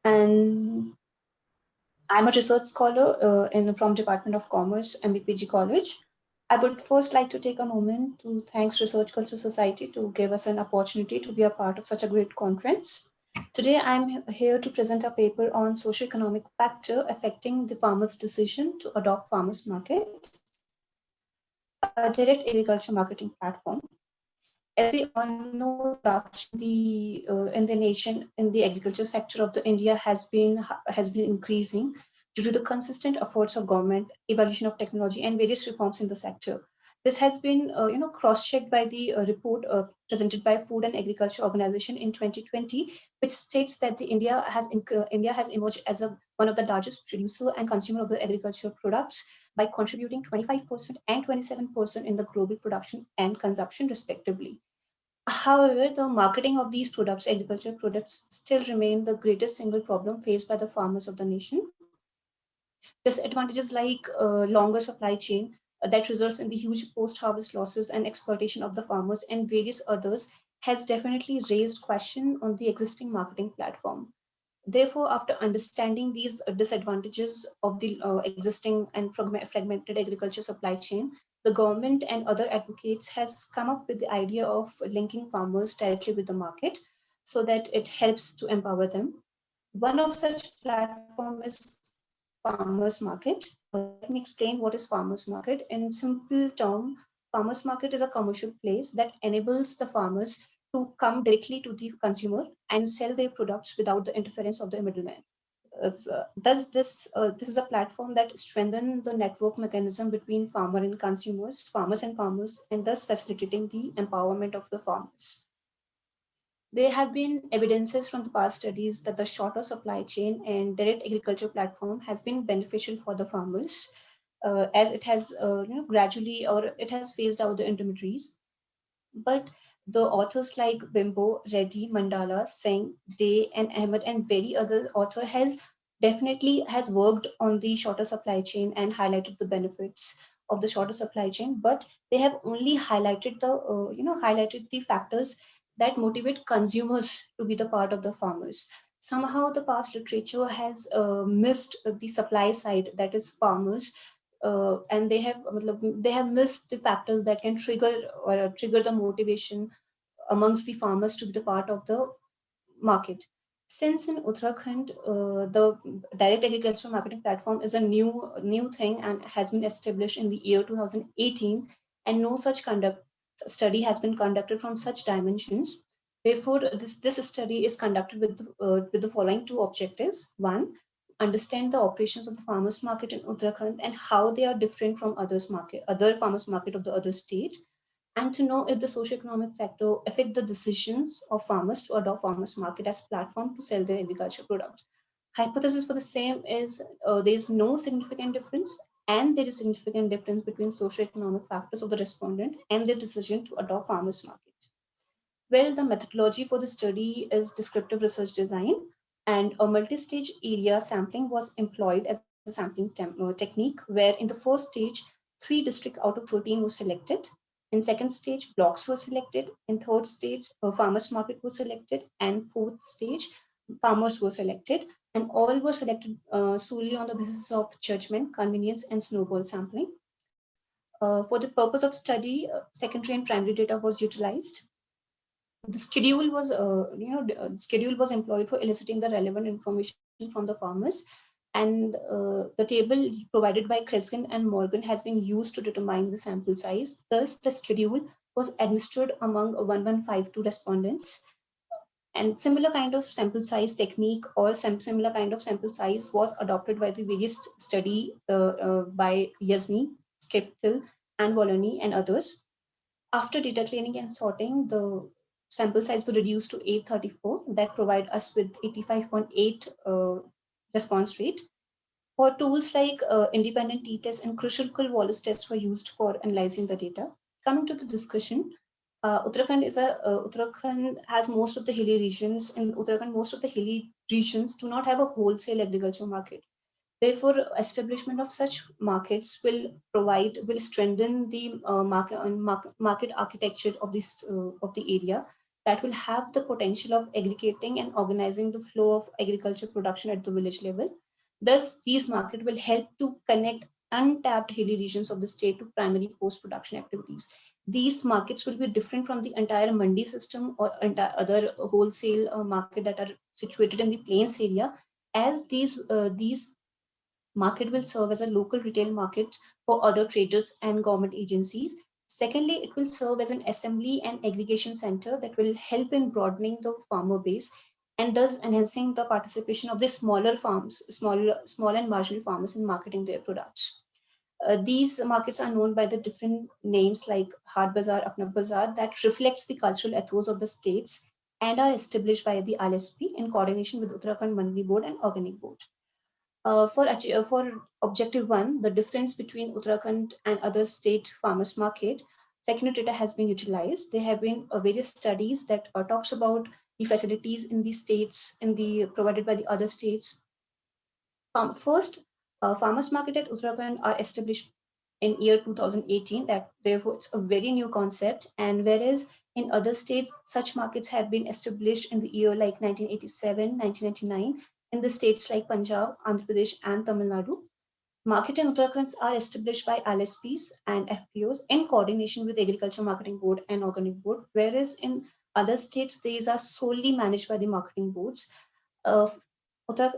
and I'm a research scholar from Department of Commerce, MBPG College. I would first like to take a moment to thank Research Culture Society to give us an opportunity to be a part of such a great conference. Today, I'm here to present a paper on socioeconomic factor affecting the farmer's decision to adopt farmers market, a direct agriculture marketing platform. As we all know, the production in the nation in the agriculture sector of the India has been increasing due to the consistent efforts of government, evolution of technology, and various reforms in the sector. This has been cross-checked by the report presented by Food and Agriculture Organization in 2020, which states that India has emerged as one of the largest producer and consumer of the agricultural products by contributing 25% and 27% in the global production and consumption, respectively. However, the marketing of these products, agricultural products, still remain the greatest single problem faced by the farmers of the nation. Disadvantages like longer supply chain that results in the huge post-harvest losses and exploitation of the farmers and various others has definitely raised question on the existing marketing platform. Therefore, after understanding these disadvantages of the existing and fragmented agriculture supply chain, the government and other advocates has come up with the idea of linking farmers directly with the market so that it helps to empower them. One of such platform is farmers market. Let me explain what is farmers market. In simple term, farmers market is a commercial place that enables the farmers to come directly to the consumer and sell their products without the interference of the middleman. This is a platform that strengthens the network mechanism between farmers and farmers, and thus facilitating the empowerment of the farmers. There have been evidences from the past studies that the shorter supply chain and direct agriculture platform has been beneficial for the farmers, as it has gradually or it has phased out the intermediaries. But the authors like Bimbo, Reddy, Mandala, Singh, Day, and Ahmed, and very other author has definitely has worked on the shorter supply chain and highlighted the benefits of the shorter supply chain. But they have only highlighted the factors that motivate consumers to be the part of the farmers. Somehow, the past literature has missed the supply side, that is farmers, and they have missed the factors that can trigger the motivation amongst the farmers to be the part of the market. Since in Uttarakhand, the direct agriculture marketing platform is a new thing and has been established in the year 2018, and no such conduct study has been conducted from such dimensions. Therefore, this study is conducted with the following two objectives. One, understand the operations of the farmers market in Uttarakhand and how they are different from other farmers market of the other states, and to know if the socioeconomic factor affect the decisions of farmers to adopt farmers market as platform to sell their agricultural products. Hypothesis for the same is there is no significant difference, and there is significant difference between socioeconomic factors of the respondent and their decision to adopt farmers market. Well, the methodology for the study is descriptive research design, and a multi-stage area sampling was employed as a sampling technique, where in the first stage, 3 districts out of 13 were selected. In second stage, blocks were selected. In third stage, a farmers market was selected. And fourth stage, farmers were selected. And all were selected solely on the basis of judgment, convenience, and snowball sampling. For the purpose of study, secondary and primary data was utilized. The schedule was employed for eliciting the relevant information from the farmers, and the table provided by Kreskin and Morgan has been used to determine the sample size. Thus, the schedule was administered among 1152 respondents, and similar kind of sample size technique or similar kind of sample size was adopted by the various study by Yasni, Skiphill, and Volony and others. After data cleaning and sorting, the sample size was reduced to 834. That provide us with 85.8 response rate. For tools like independent t-test and Kruskal Wallace test were used for analyzing the data. Coming to the discussion, Uttarakhand has most of the hilly regions. In Uttarakhand, most of the hilly regions do not have a wholesale agriculture market. Therefore, establishment of such markets will strengthen the market architecture of the area, that will have the potential of aggregating and organizing the flow of agriculture production at the village level. Thus, these markets will help to connect untapped hilly regions of the state to primary post-production activities. These markets will be different from the entire mandi system or entire other wholesale market that are situated in the plains area, as these market will serve as a local retail market for other traders and government agencies. Secondly, it will serve as an assembly and aggregation center that will help in broadening the farmer base and thus enhancing the participation of the smaller farms, small and marginal farmers in marketing their products. These markets are known by the different names like Hard Bazaar, Apna Bazaar, that reflects the cultural ethos of the states and are established by the ILSP in coordination with Uttarakhand Mandi Board and Organic Board. For objective one, the difference between Uttarakhand and other state farmers market, secondary data has been utilized. There have been various studies that talks about the facilities in the states in the provided by the other states. First, farmers market at Uttarakhand are established in year 2018. That therefore it's a very new concept. And whereas in other states, such markets have been established in the year like 1987, 1999, in the states like Punjab, Andhra Pradesh, and Tamil Nadu. Market in Uttarakhand are established by LSPs and FPOs in coordination with Agriculture Marketing Board and Organic Board, whereas in other states, these are solely managed by the marketing boards. Uh,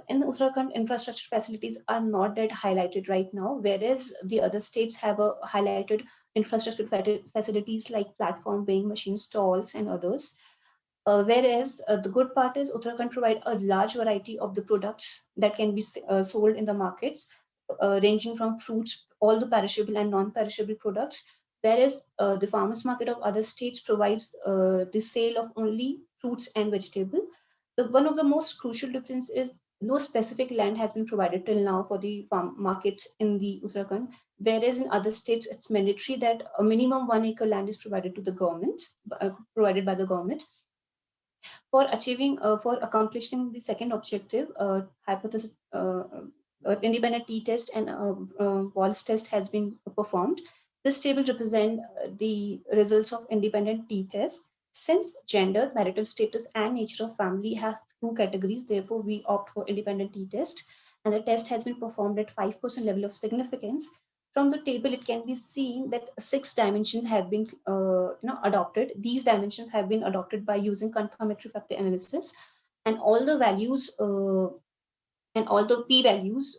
in Uttarakhand, infrastructure facilities are not that highlighted right now, whereas the other states have a highlighted infrastructure facilities like platform, weighing machine stalls, and others. Whereas the good part is Uttarakhand provide a large variety of the products that can be sold in the markets, ranging from fruits, all the perishable and non-perishable products. Whereas the farmers market of other states provides the sale of only fruits and vegetable. One of the most crucial difference is no specific land has been provided till now for the farm markets in the Uttarakhand, whereas in other states it's mandatory that a minimum 1 acre land is provided to the government, provided by the government. For accomplishing the second objective, hypothesis independent t-test and Wallace test has been performed. This table represents the results of independent t-test. Since gender, marital status, and nature of family have two categories, therefore we opt for independent t-test, and the test has been performed at 5% level of significance. From the table, it can be seen that 6 dimensions have been adopted. These dimensions have been adopted by using confirmatory factor analysis, and all the values and all the p-values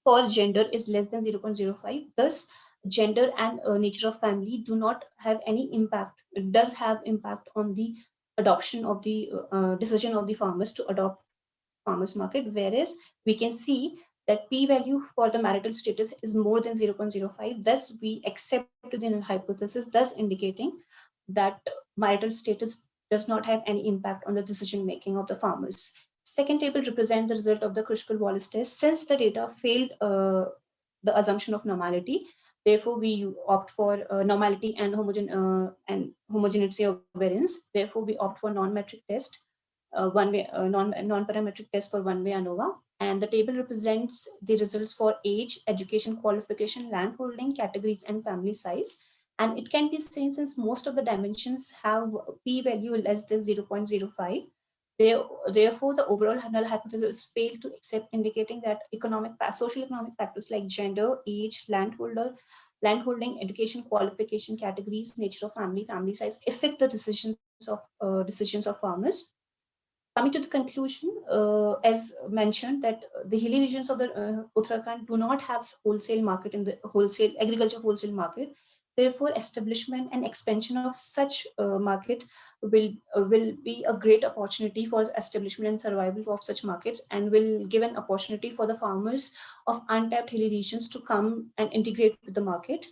for gender is less than 0.05. Thus, gender and nature of family do not have any impact. It does have impact on the adoption of the decision of the farmers to adopt farmers market, whereas we can see that p-value for the marital status is more than 0.05. Thus, we accept the null hypothesis, thus indicating that marital status does not have any impact on the decision making of the farmers. Second table represents the result of the Kruskal-Wallis test. Since the data failed the assumption of normality, therefore we opt for normality and homogeneity of variance. Therefore, we opt for non-metric test, one-way non-parametric test for one-way ANOVA. And the table represents the results for age, education qualification, land holding, categories, and family size. And it can be seen since most of the dimensions have p-value less than 0.05. Therefore, the overall null hypothesis failed to accept, indicating that social economic factors like gender, age, landholding, education qualification, categories, nature of family, family size affect the decisions of farmers. Coming to the conclusion, as mentioned, that the hilly regions of the Uttarakhand do not have wholesale market in the agriculture wholesale market. Therefore, establishment and expansion of such market will be a great opportunity for establishment and survival of such markets, and will give an opportunity for the farmers of untapped hilly regions to come and integrate with the market,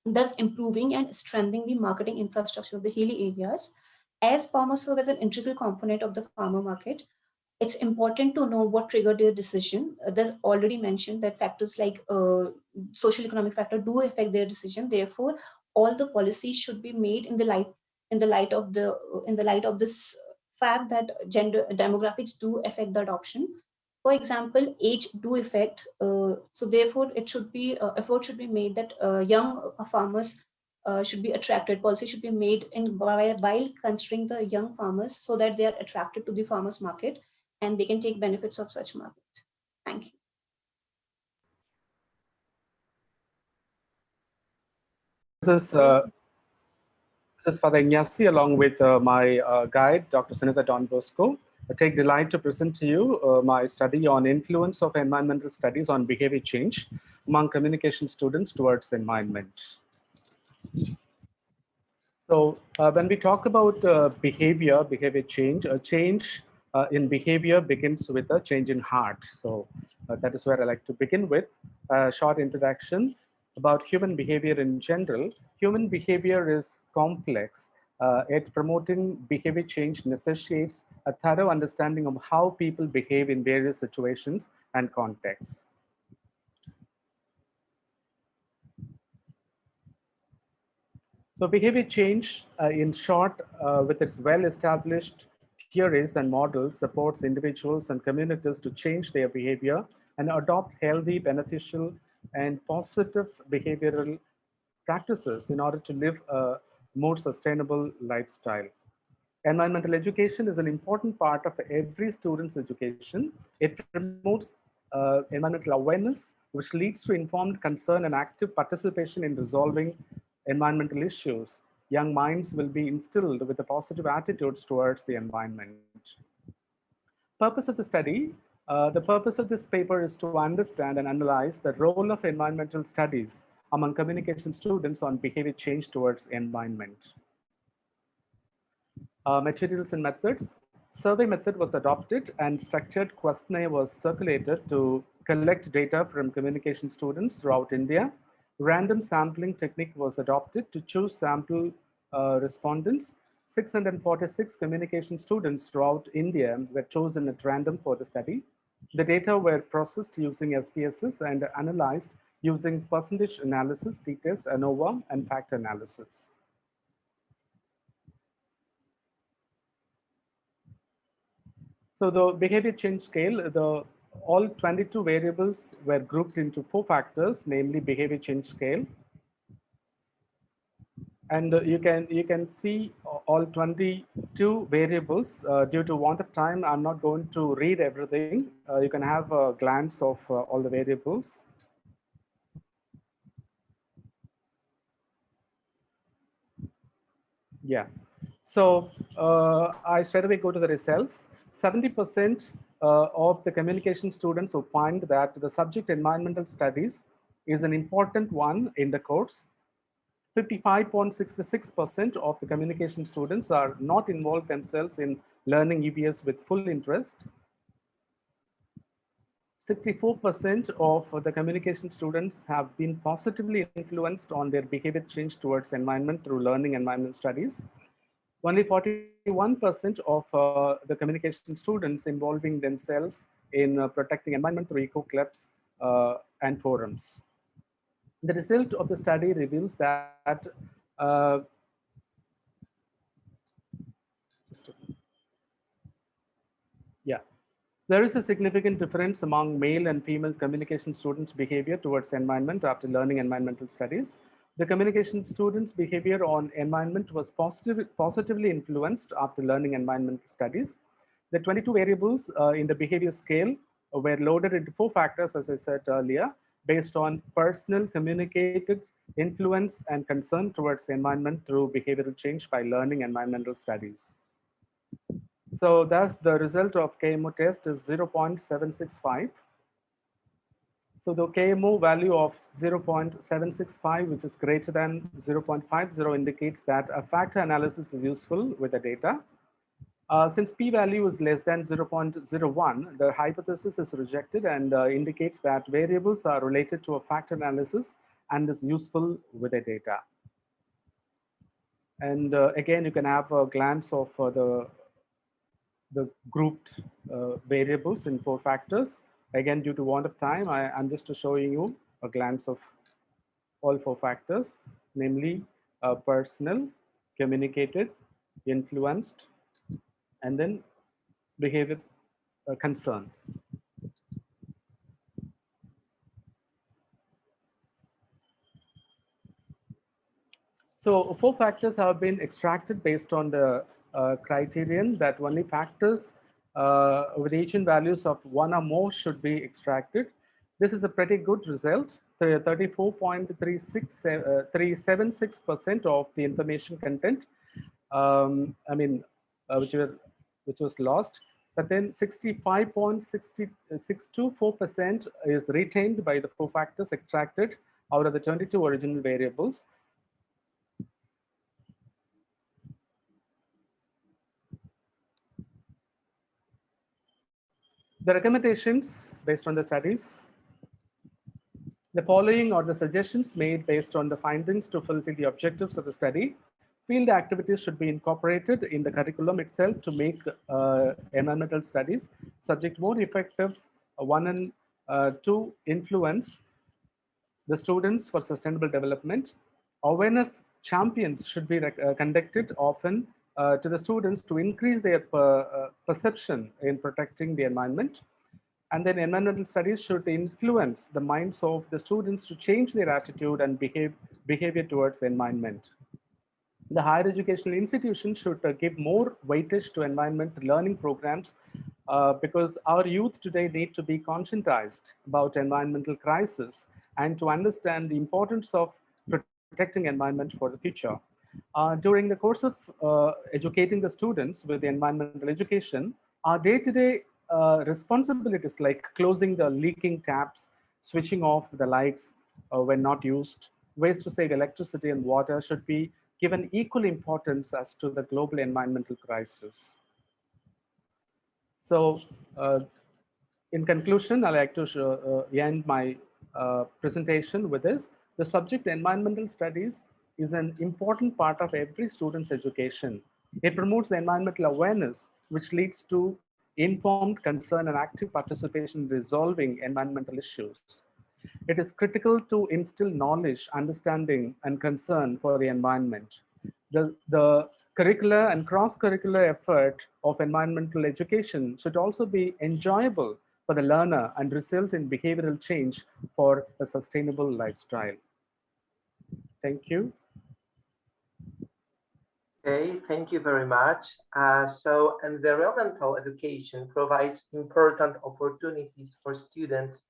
thus improving and strengthening the marketing infrastructure of the hilly areas. As farmers serve as an integral component of the farmer market, it's important to know what triggered their decision. There's already mentioned that factors like social economic factor do affect their decision. Therefore, all the policies should be made in the light of this fact that gender demographics do affect the adoption. For example, age do affect. So therefore, it should be effort should be made that young farmers should be attracted, policy should be made in while considering the young farmers so that they are attracted to the farmers market and they can take benefits of such market. Thank you. This is Father Ignacy along with my guide, Dr. Sunitha Don Bosco. I take delight to present to you my study on influence of environmental studies on behavior change among communication students towards the environment. So when we talk about behavior change, a change in behavior begins with a change in heart. So that is where I like to begin with a short introduction about human behavior in general. Human behavior is complex. Yet promoting behavior change necessitates a thorough understanding of how people behave in various situations and contexts. So behavior change, in short, with its well-established theories and models, supports individuals and communities to change their behavior and adopt healthy, beneficial, and positive behavioral practices in order to live a more sustainable lifestyle. Environmental education is an important part of every student's education. It promotes environmental awareness, which leads to informed concern and active participation in resolving environmental issues. Young minds will be instilled with a positive attitudes towards the environment. Purpose of the study, the purpose of this paper is to understand and analyze the role of environmental studies among communication students on behavior change towards environment. Materials and methods. Survey method was adopted and structured questionnaire was circulated to collect data from communication students throughout India. Random sampling technique was adopted to choose sample respondents. 646 communication students throughout India were chosen at random for the study. The data were processed using SPSS and analyzed using percentage analysis, t-test, ANOVA, and factor analysis. So the behavior change scale, all 22 variables were grouped into 4 factors, namely behavior change scale. And you can see all 22 variables. Due to want of time, I'm not going to read everything. You can have a glance of all the variables. Yeah. So I straight away go to the results. 70% of the communication students who find that the subject environmental studies is an important one in the course. 55.66% of the communication students are not involved themselves in learning EVS with full interest. 64% of the communication students have been positively influenced on their behavior change towards environment through learning environment studies. Only 41% of the communication students involving themselves in protecting environment through eco clubs and forums. The result of the study reveals that yeah, there is a significant difference among male and female communication students' behavior towards environment after learning environmental studies. The communication students' behavior on environment was positively influenced after learning environmental studies. The 22 variables in the behavior scale were loaded into 4 factors, as I said earlier, based on personal, communicated influence and concern towards the environment through behavioral change by learning environmental studies. So thus the result of KMO test is 0.765. So the KMO value of 0.765, which is greater than 0.50, indicates that a factor analysis is useful with the data. Since p-value is less than 0.01, the hypothesis is rejected and indicates that variables are related to a factor analysis and is useful with the data. And again, you can have a glance of the grouped variables in 4 factors. Again, due to want of time, I'm just showing you a glance of all 4 factors, namely personal, communicated, influenced, and then behavior concern. So So 4 factors have been extracted based on the criterion that only factors with eigenvalues of 1 or more should be extracted. This is a pretty good result. 34.376% of the information content, I mean, which was lost. But then 65.624% is retained by the 4 factors extracted out of the 22 original variables. The recommendations based on the studies. The following are the suggestions made based on the findings to fulfill the objectives of the study. Field activities should be incorporated in the curriculum itself to make environmental studies subject more effective. 1 and 2 influence the students for sustainable development. Awareness champions should be conducted often to the students to increase their perception in protecting the environment. And then environmental studies should influence the minds of the students to change their attitude and behavior towards the environment. The higher educational institutions should give more weightage to environment learning programs because our youth today need to be conscientized about environmental crisis and to understand the importance of protecting environment for the future. During the course of educating the students with the environmental education, our day-to-day responsibilities like closing the leaking taps, switching off the lights when not used, ways to save electricity and water should be given equal importance as to the global environmental crisis. So, in conclusion, I'd like to end my presentation with this. The subject environmental studies is an important part of every student's education. It promotes environmental awareness, which leads to informed concern and active participation in resolving environmental issues. It is critical to instill knowledge, understanding, and concern for the environment. The curricular and cross-curricular effort of environmental education should also be enjoyable for the learner and result in behavioral change for a sustainable lifestyle. Thank you. Okay, thank you very much. So environmental education provides important opportunities for students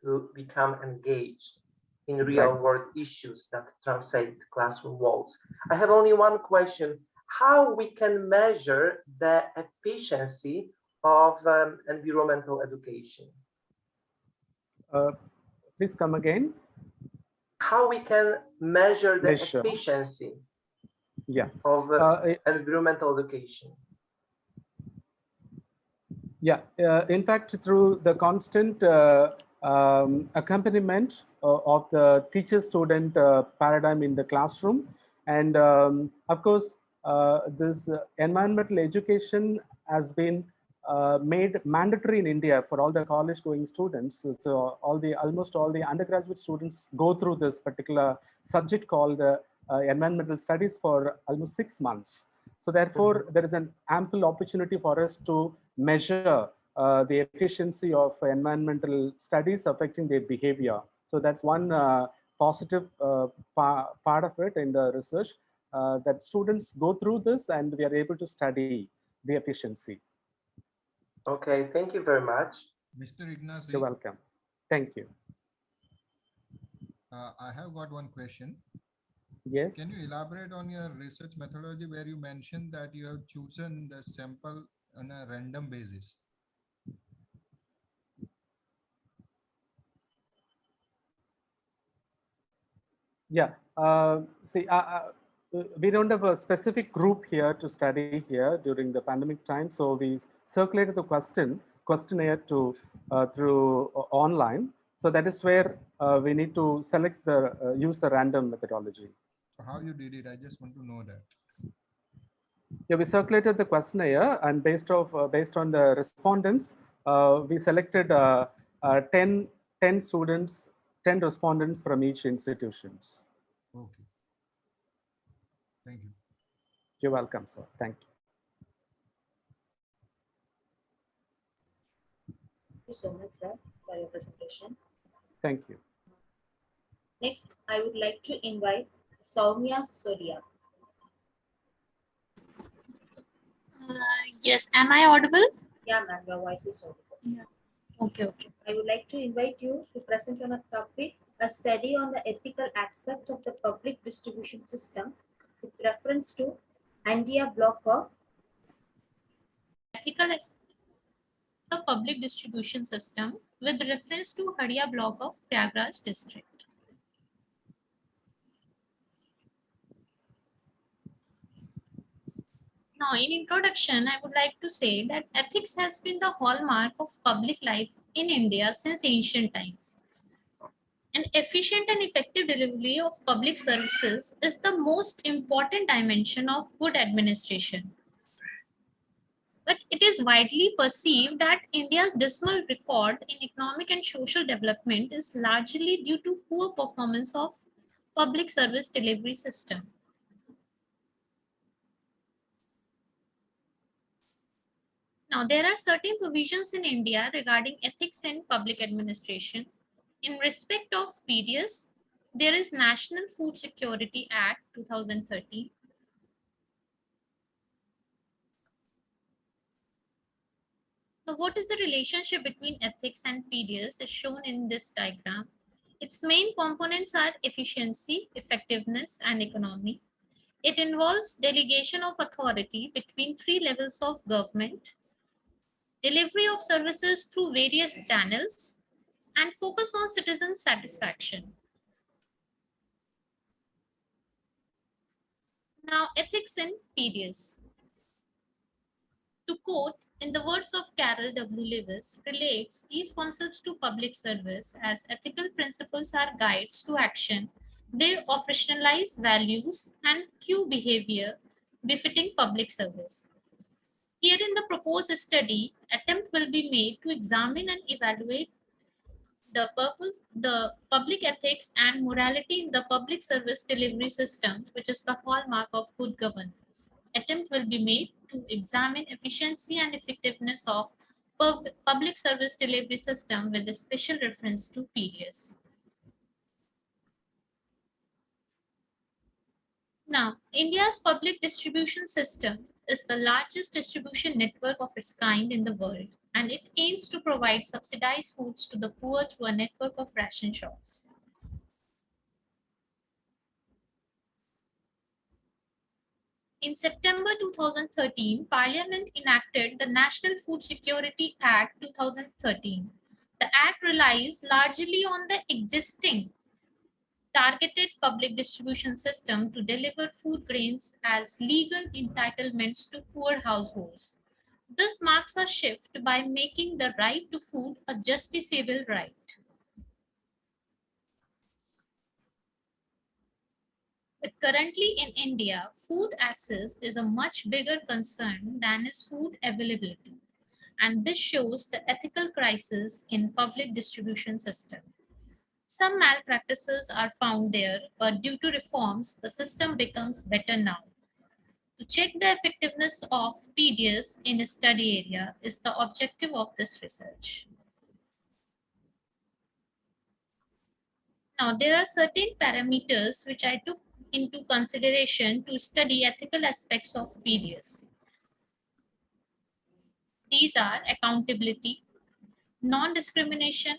to become engaged in real-world issues that transcend classroom walls. I have only one question: how we can measure the efficiency of environmental education? Please come again. How we can measure the efficiency of environmental education? Yeah, in fact, through the constant accompaniment of the teacher-student paradigm in the classroom. And of course, this environmental education has been made mandatory in India for all the college-going students. So almost all the undergraduate students go through this particular subject called environmental studies for almost 6 months. So therefore, there is an ample opportunity for us to measure the efficiency of environmental studies affecting their behavior. So that's one positive part of it in the research, that students go through this and we are able to study the efficiency. Okay, thank you very much. Mr. Ignacy. You're welcome. Thank you. I have got one question. Yes. Can you elaborate on your research methodology where you mentioned that you have chosen the sample on a random basis? Yeah. See, we don't have a specific group here to study here during the pandemic time. So we circulated the questionnaire to through online. So that is where we need to select the use the random methodology. So how you did it? I just want to know that. Yeah, we circulated the questionnaire, and based on the respondents, we selected 10 students, 10 respondents from each institutions. Okay. Thank you. You're welcome, sir. Thank you. Thank you so much, sir, for your presentation. Thank you. Next, I would like to invite Soumya Soria. Yes, am I audible? Yeah, ma'am, your voice is audible. Okay. I would like to invite you to present on a topic, a study on the ethical aspects of the public distribution system with reference to India block of Ethical aspect of public distribution system with reference to Hadia block of Prayagraj district. Now, in introduction, I would like to say that ethics has been the hallmark of public life in India since ancient times. An efficient and effective delivery of public services is the most important dimension of good administration. But it is widely perceived that India's dismal record in economic and social development is largely due to poor performance of public service delivery system. Now, there are certain provisions in India regarding ethics in public administration. In respect of PDS, there is National Food Security Act 2013. So what is the relationship between ethics and PDS is shown in this diagram. Its main components are efficiency, effectiveness, and economy. It involves delegation of authority between three levels of government, delivery of services through various channels, and focus on citizen satisfaction. Now, ethics in PDS. To quote, in the words of Carol W. Lewis, relates these concepts to public service as ethical principles are guides to action. They operationalize values and cue behavior befitting public service. Here in the proposed study, attempt will be made to examine and evaluate the public ethics and morality in the public service delivery system, which is the hallmark of good governance. Attempt will be made to examine efficiency and effectiveness of public service delivery system with a special reference to PDS. Now, India's public distribution system is the largest distribution network of its kind in the world, and it aims to provide subsidized foods to the poor through a network of ration shops. In September 2013, Parliament enacted the National Food Security Act 2013. The Act relies largely on the existing targeted public distribution system to deliver food grains as legal entitlements to poor households. This marks a shift by making the right to food a justiciable right. But currently in India, food access is a much bigger concern than is food availability. And this shows the ethical crisis in public distribution system. Some malpractices are found there, but due to reforms, the system becomes better now. To check the effectiveness of PDS in a study area is the objective of this research. Now, there are certain parameters which I took into consideration to study ethical aspects of PDS. These are accountability, non-discrimination,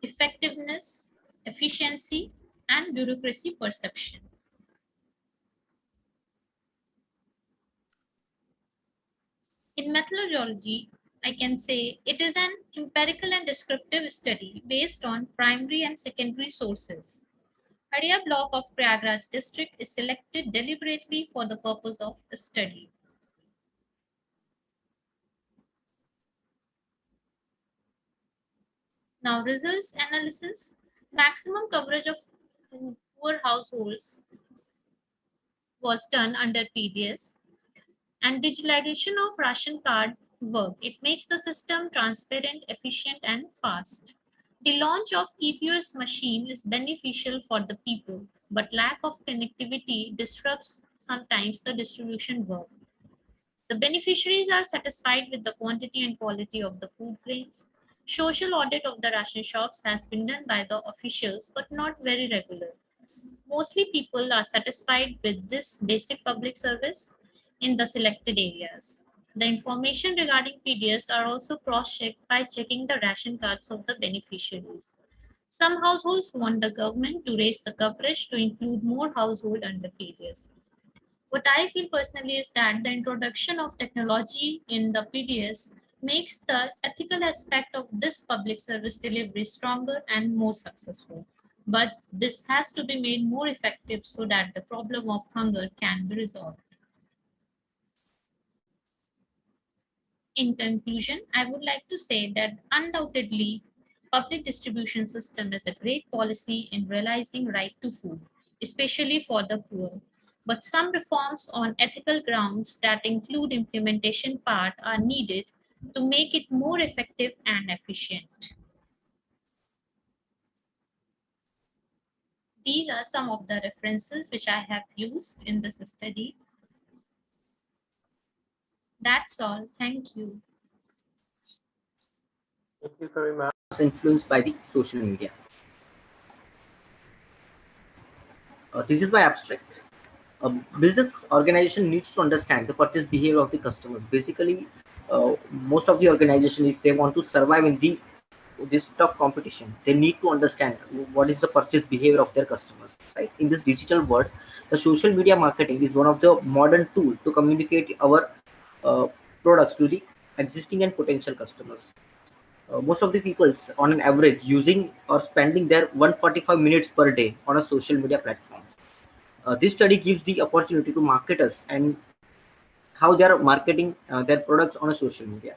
effectiveness, efficiency, and bureaucracy perception. In methodology, I can say it is an empirical and descriptive study based on primary and secondary sources. Hadia block of Prayagraj district is selected deliberately for the purpose of the study. Now, results analysis, maximum coverage of poor households was done under PDS, and digitalization of ration card work. It makes the system transparent, efficient, and fast. The launch of EPOS machine is beneficial for the people, but lack of connectivity disrupts sometimes the distribution work. The beneficiaries are satisfied with the quantity and quality of the food grains. Social audit of the ration shops has been done by the officials, but not very regular. Mostly people are satisfied with this basic public service in the selected areas. The information regarding PDS are also cross-checked by checking the ration cards of the beneficiaries. Some households want the government to raise the coverage to include more households under PDS. What I feel personally is that the introduction of technology in the PDS makes the ethical aspect of this public service delivery stronger and more successful. But this has to be made more effective so that the problem of hunger can be resolved. In conclusion, I would like to say that undoubtedly, public distribution system is a great policy in realizing right to food, especially for the poor. But some reforms on ethical grounds that include implementation part are needed to make it more effective and efficient. These are some of the references which I have used in this study. That's all. Thank you. Thank you very much. Influenced by the social media. This is my abstract. A business organization needs to understand the purchase behavior of the customers. Basically, most of the organization, if they want to survive in this tough competition, they need to understand what is the purchase behavior of their customers. Right? In this digital world, the social media marketing is one of the modern tools to communicate our products to the existing and potential customers. Most of the people on an average using or spending their 145 minutes per day on a social media platform. This study gives the opportunity to marketers and how they are marketing their products on a social media.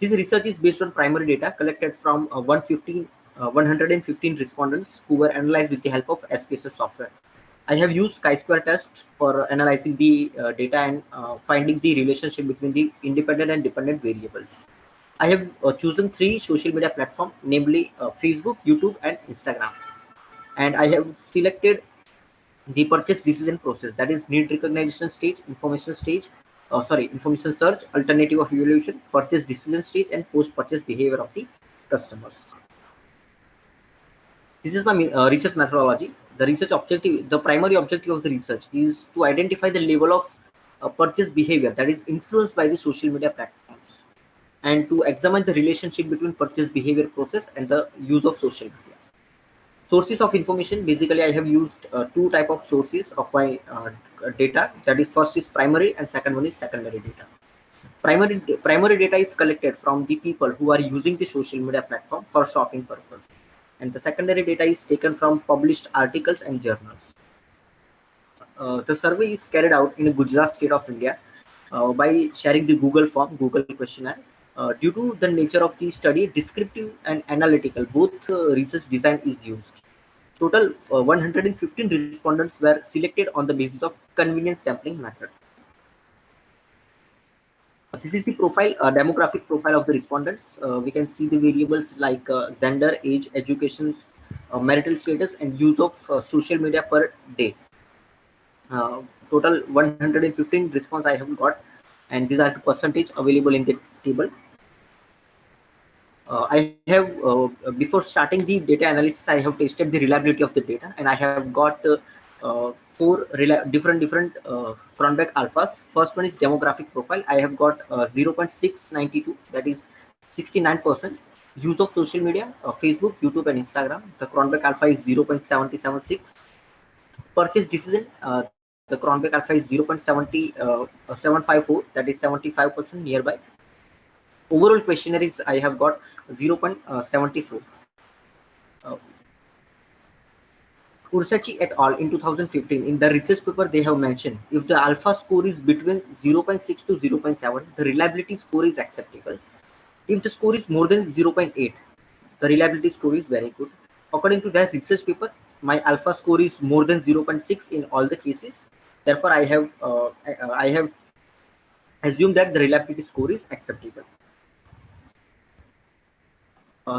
This research is based on primary data collected from 115 respondents who were analyzed with the help of SPSS software. I have used chi-square test for analyzing the data and finding the relationship between the independent and dependent variables. I have chosen 3 social media platforms, namely Facebook, YouTube, and Instagram. And I have selected the purchase decision process, that is need recognition stage, information search, alternative of evaluation, purchase decision stage, and post-purchase behavior of the customers. This is my research methodology. The primary objective of the research is to identify the level of purchase behavior that is influenced by the social media platforms, and to examine the relationship between purchase behavior process and the use of social media. Sources of information, basically I have used 2 type of sources of my data. That is, first is primary and second one is secondary data. Primary data is collected from the people who are using the social media platform for shopping purpose, and the secondary data is taken from published articles and journals. The survey is carried out in Gujarat state of India by sharing the Google form, Google questionnaire. Due to the nature of the study, descriptive and analytical, both research design is used. Total 115 respondents were selected on the basis of convenience sampling method. This is the profile, demographic profile of the respondents. We can see the variables like gender, age, education, marital status, and use of social media per day. Total 115 response I have got, and these are the percentage available in the table. I have before starting the data analysis, I have tested the reliability of the data, and I have got 4 different Cronbach alphas. First one is demographic profile. I have got 0.692, that is 69%. Use of social media, Facebook, YouTube, and Instagram. The Cronbach alpha is 0.776. Purchase decision, the Cronbach alpha is 0.754, that is 75% nearby. Overall questionnaire is I have got 0.74. Ursachi et al. In 2015, in the research paper, they have mentioned if the alpha score is between 0.6 to 0.7, the reliability score is acceptable. If the score is more than 0.8, the reliability score is very good. According to that research paper, my alpha score is more than 0.6 in all the cases. Therefore, I have assumed that the reliability score is acceptable.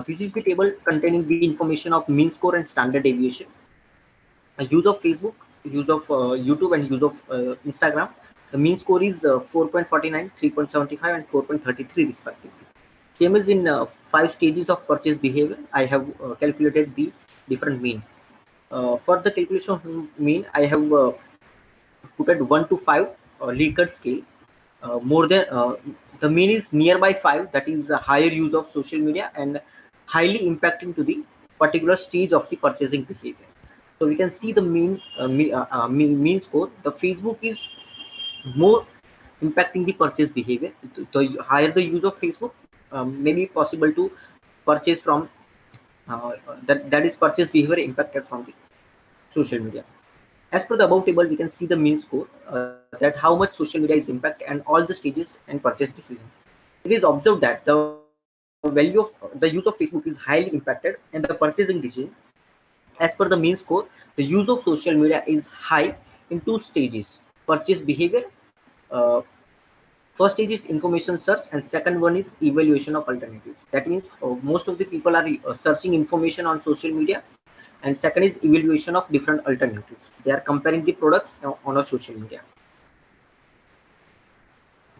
This is the table containing the information of mean score and standard deviation. Use of Facebook, use of YouTube, and use of Instagram. The mean score is 4.49, 3.75, and 4.33 respectively. Same as in 5 stages of purchase behavior, I have calculated the different mean. For the calculation of mean, I have put at 1 to 5 Likert scale. More than the mean is nearby 5, that is a higher use of social media and highly impacting to the particular stage of the purchasing behavior. So we can see the mean score. The Facebook is more impacting the purchase behavior. The higher the use of Facebook, maybe possible to purchase from that is purchase behavior impacted from the social media. As per the above table, we can see the mean score, that how much social media is impact and all the stages and purchase decision. It is observed that the value of the use of Facebook is highly impacted and the purchasing decision. As per the mean score, the use of social media is high in 2 stages: purchase behavior. Uh, First stage is information search, and second one is evaluation of alternatives. That means most of the people are searching information on social media, and second is evaluation of different alternatives. They are comparing the products on a social media.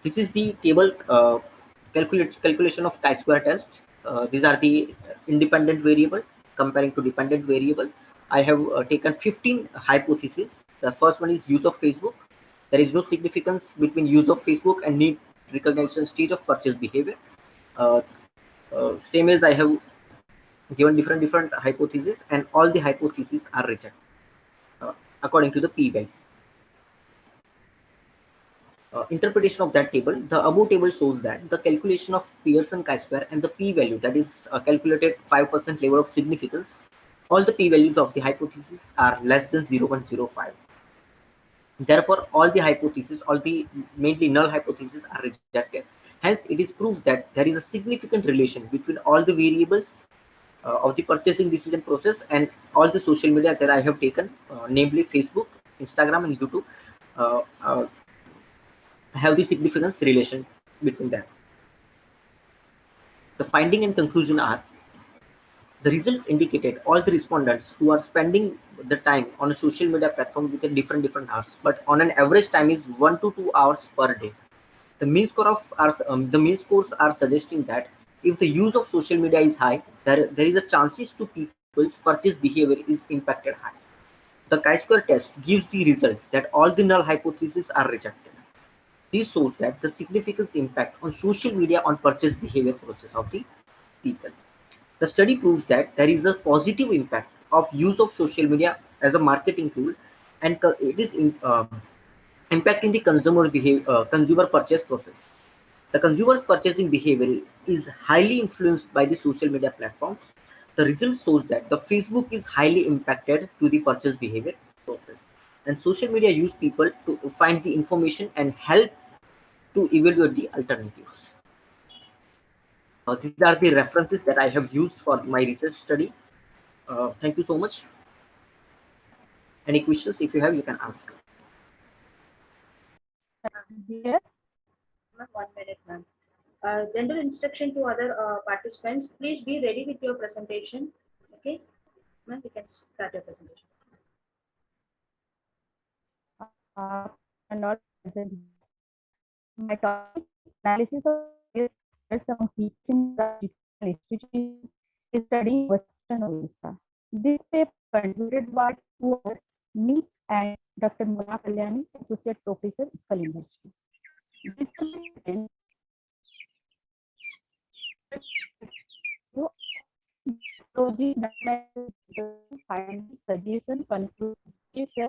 This is the table calculation of chi-square test. These are the independent variable comparing to dependent variable. I have taken 15 hypotheses. The first one is use of Facebook. There is no significance between use of Facebook and need recognition stage of purchase behavior. Same as I have given different hypotheses, and all the hypotheses are rejected according to the p-value. Interpretation of that table, the above table shows that the calculation of Pearson chi-square and the p-value, that is calculated 5% level of significance, all the p-values of the hypothesis are less than 0.05. Therefore, all the hypotheses, all the mainly null hypotheses are rejected. Hence, it is proof that there is a significant relation between all the variables of the purchasing decision process and all the social media that I have taken, namely Facebook, Instagram, and YouTube, have the significance relation between them. The finding and conclusion are: the results indicated all the respondents who are spending the time on a social media platform with a different hours, but on an average time is 1 to 2 hours per day. The mean scores are suggesting that if the use of social media is high, there is a chances to people's purchase behavior is impacted high. The chi-square test gives the results that all the null hypotheses are rejected. This shows that the significant impact on social media on purchase behavior process of the people. The study proves that there is a positive impact of use of social media as a marketing tool, and it is impacting the consumer purchase process. The consumer's purchasing behavior is highly influenced by the social media platforms. The result shows that the Facebook is highly impacted to the purchase behavior process, and social media use people to find the information and help to evaluate the alternatives. These are the references that I have used for my research study. Thank you so much. Any questions, if you have, you can ask. Ma'am, 1 minute, ma'am. General instruction to other participants: please be ready with your presentation. Okay, ma'am, you can start your presentation. And not present. My topic analysis of some teaching institutions is studying Western Odisha. This paper contributed by me and Dr. Mona Kalyani, Associate Professor, Utkal University. This suggestion, conclusion,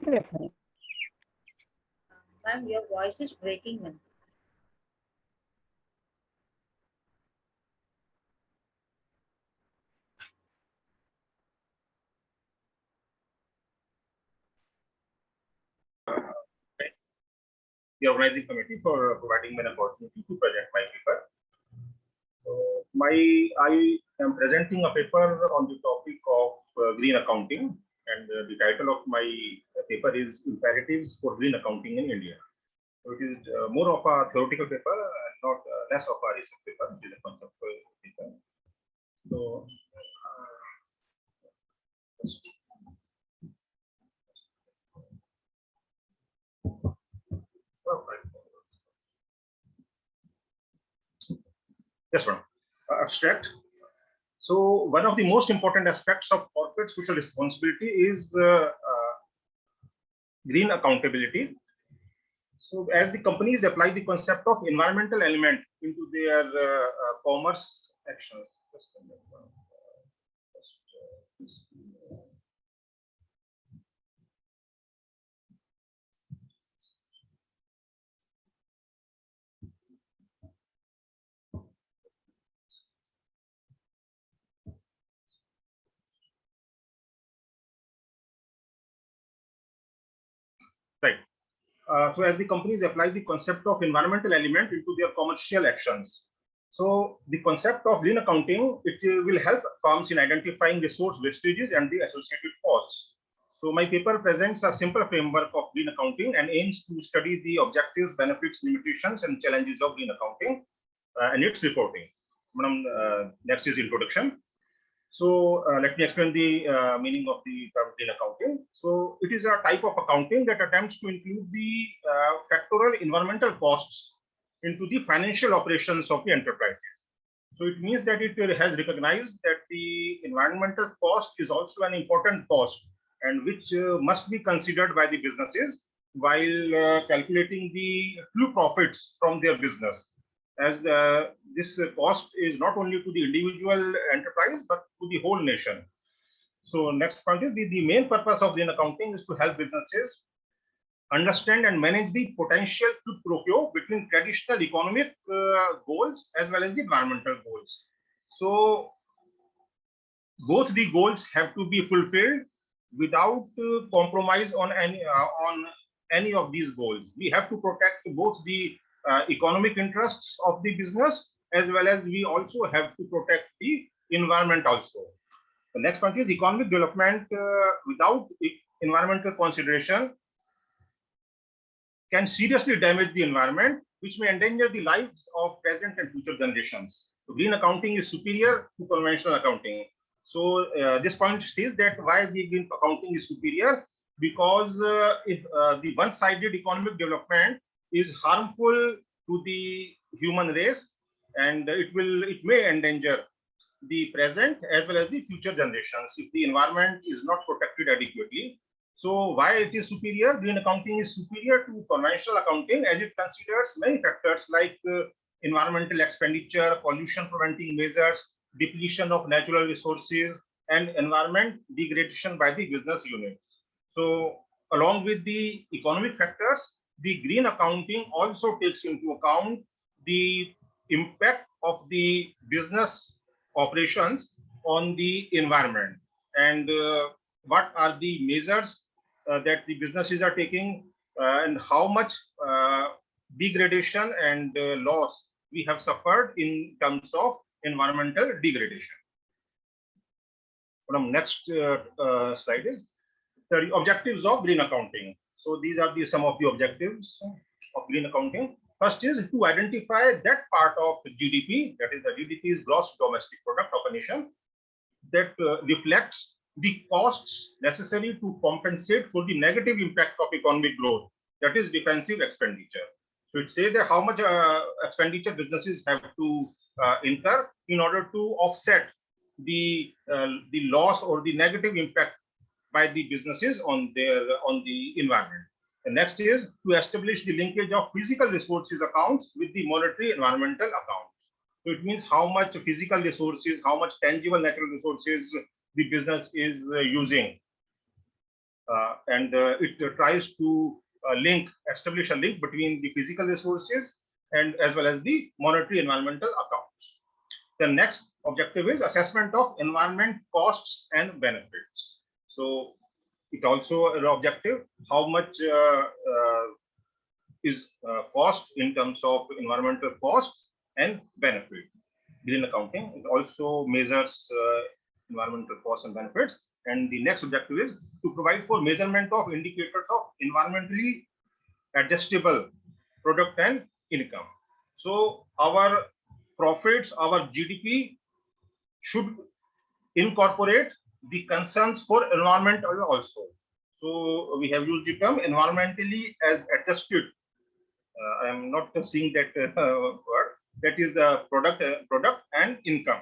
reference. Ma'am, your voice is breaking, ma'am. The organizing committee for providing me an opportunity to present my paper. So I am presenting a paper on the topic of green accounting, and the title of my paper is Imperatives for Green Accounting in India. So it is more of a theoretical paper, not less of a research paper. It is a conceptual paper. So yes, ma'am. Abstract. So one of the most important aspects of corporate social responsibility is green accountability. So as the companies apply the concept of environmental element into their commerce actions. Right. So as the companies apply the concept of environmental element into their commercial actions. So the concept of green accounting, it will help firms in identifying resource wastages and the associated costs. So my paper presents a simple framework of green accounting and aims to study the objectives, benefits, limitations, and challenges of green accounting and its reporting. Madam, next is introduction. So let me explain the meaning of the term green accounting. So it is a type of accounting that attempts to include the factorial environmental costs into the financial operations of the enterprises. So it means that it has recognized that the environmental cost is also an important cost and which must be considered by the businesses while calculating the true profits from their business, as this cost is not only to the individual enterprise but to the whole nation. So next point is the main purpose of green accounting is to help businesses understand and manage the potential quid pro quo between traditional economic goals as well as the environmental goals. So both the goals have to be fulfilled without compromise on any of these goals. We have to protect both the economic interests of the business as well as we also have to protect the environment also. The next point is economic development without environmental consideration can seriously damage the environment, which may endanger the lives of present and future generations. So green accounting is superior to conventional accounting. So this point says that why the green accounting is superior, because if the one-sided economic development is harmful to the human race, and it may endanger the present as well as the future generations if the environment is not protected adequately. So why it is superior? Green accounting is superior to conventional accounting as it considers many factors like environmental expenditure, pollution preventing measures, depletion of natural resources, and environment degradation by the business units. So along with the economic factors, the green accounting also takes into account the impact of the business operations on the environment and what are the measures that the businesses are taking and how much degradation and loss we have suffered in terms of environmental degradation. Next slide is the objectives of green accounting. So these are some of the objectives of green accounting. First is to identify that part of GDP, that is the GDP is gross domestic product of a nation, that reflects the costs necessary to compensate for the negative impact of economic growth, that is defensive expenditure. So it says that how much expenditure businesses have to incur in order to offset the loss or the negative impact by the businesses on the environment. The next is to establish the linkage of physical resources accounts with the monetary environmental accounts. So it means how much physical resources, how much tangible natural resources the business is using. And it tries to establish a link between the physical resources and as well as the monetary environmental accounts. The next objective is assessment of environment costs and benefits. So it also an objective how much is cost in terms of environmental cost and benefit. Green accounting it also measures environmental costs and benefits. And the next objective is to provide for measurement of indicators of environmentally adjustable product and income. So our profits, our GDP should incorporate the concerns for environment also. So we have used the term environmentally as adjusted. I am not seeing that word. That is the product and income.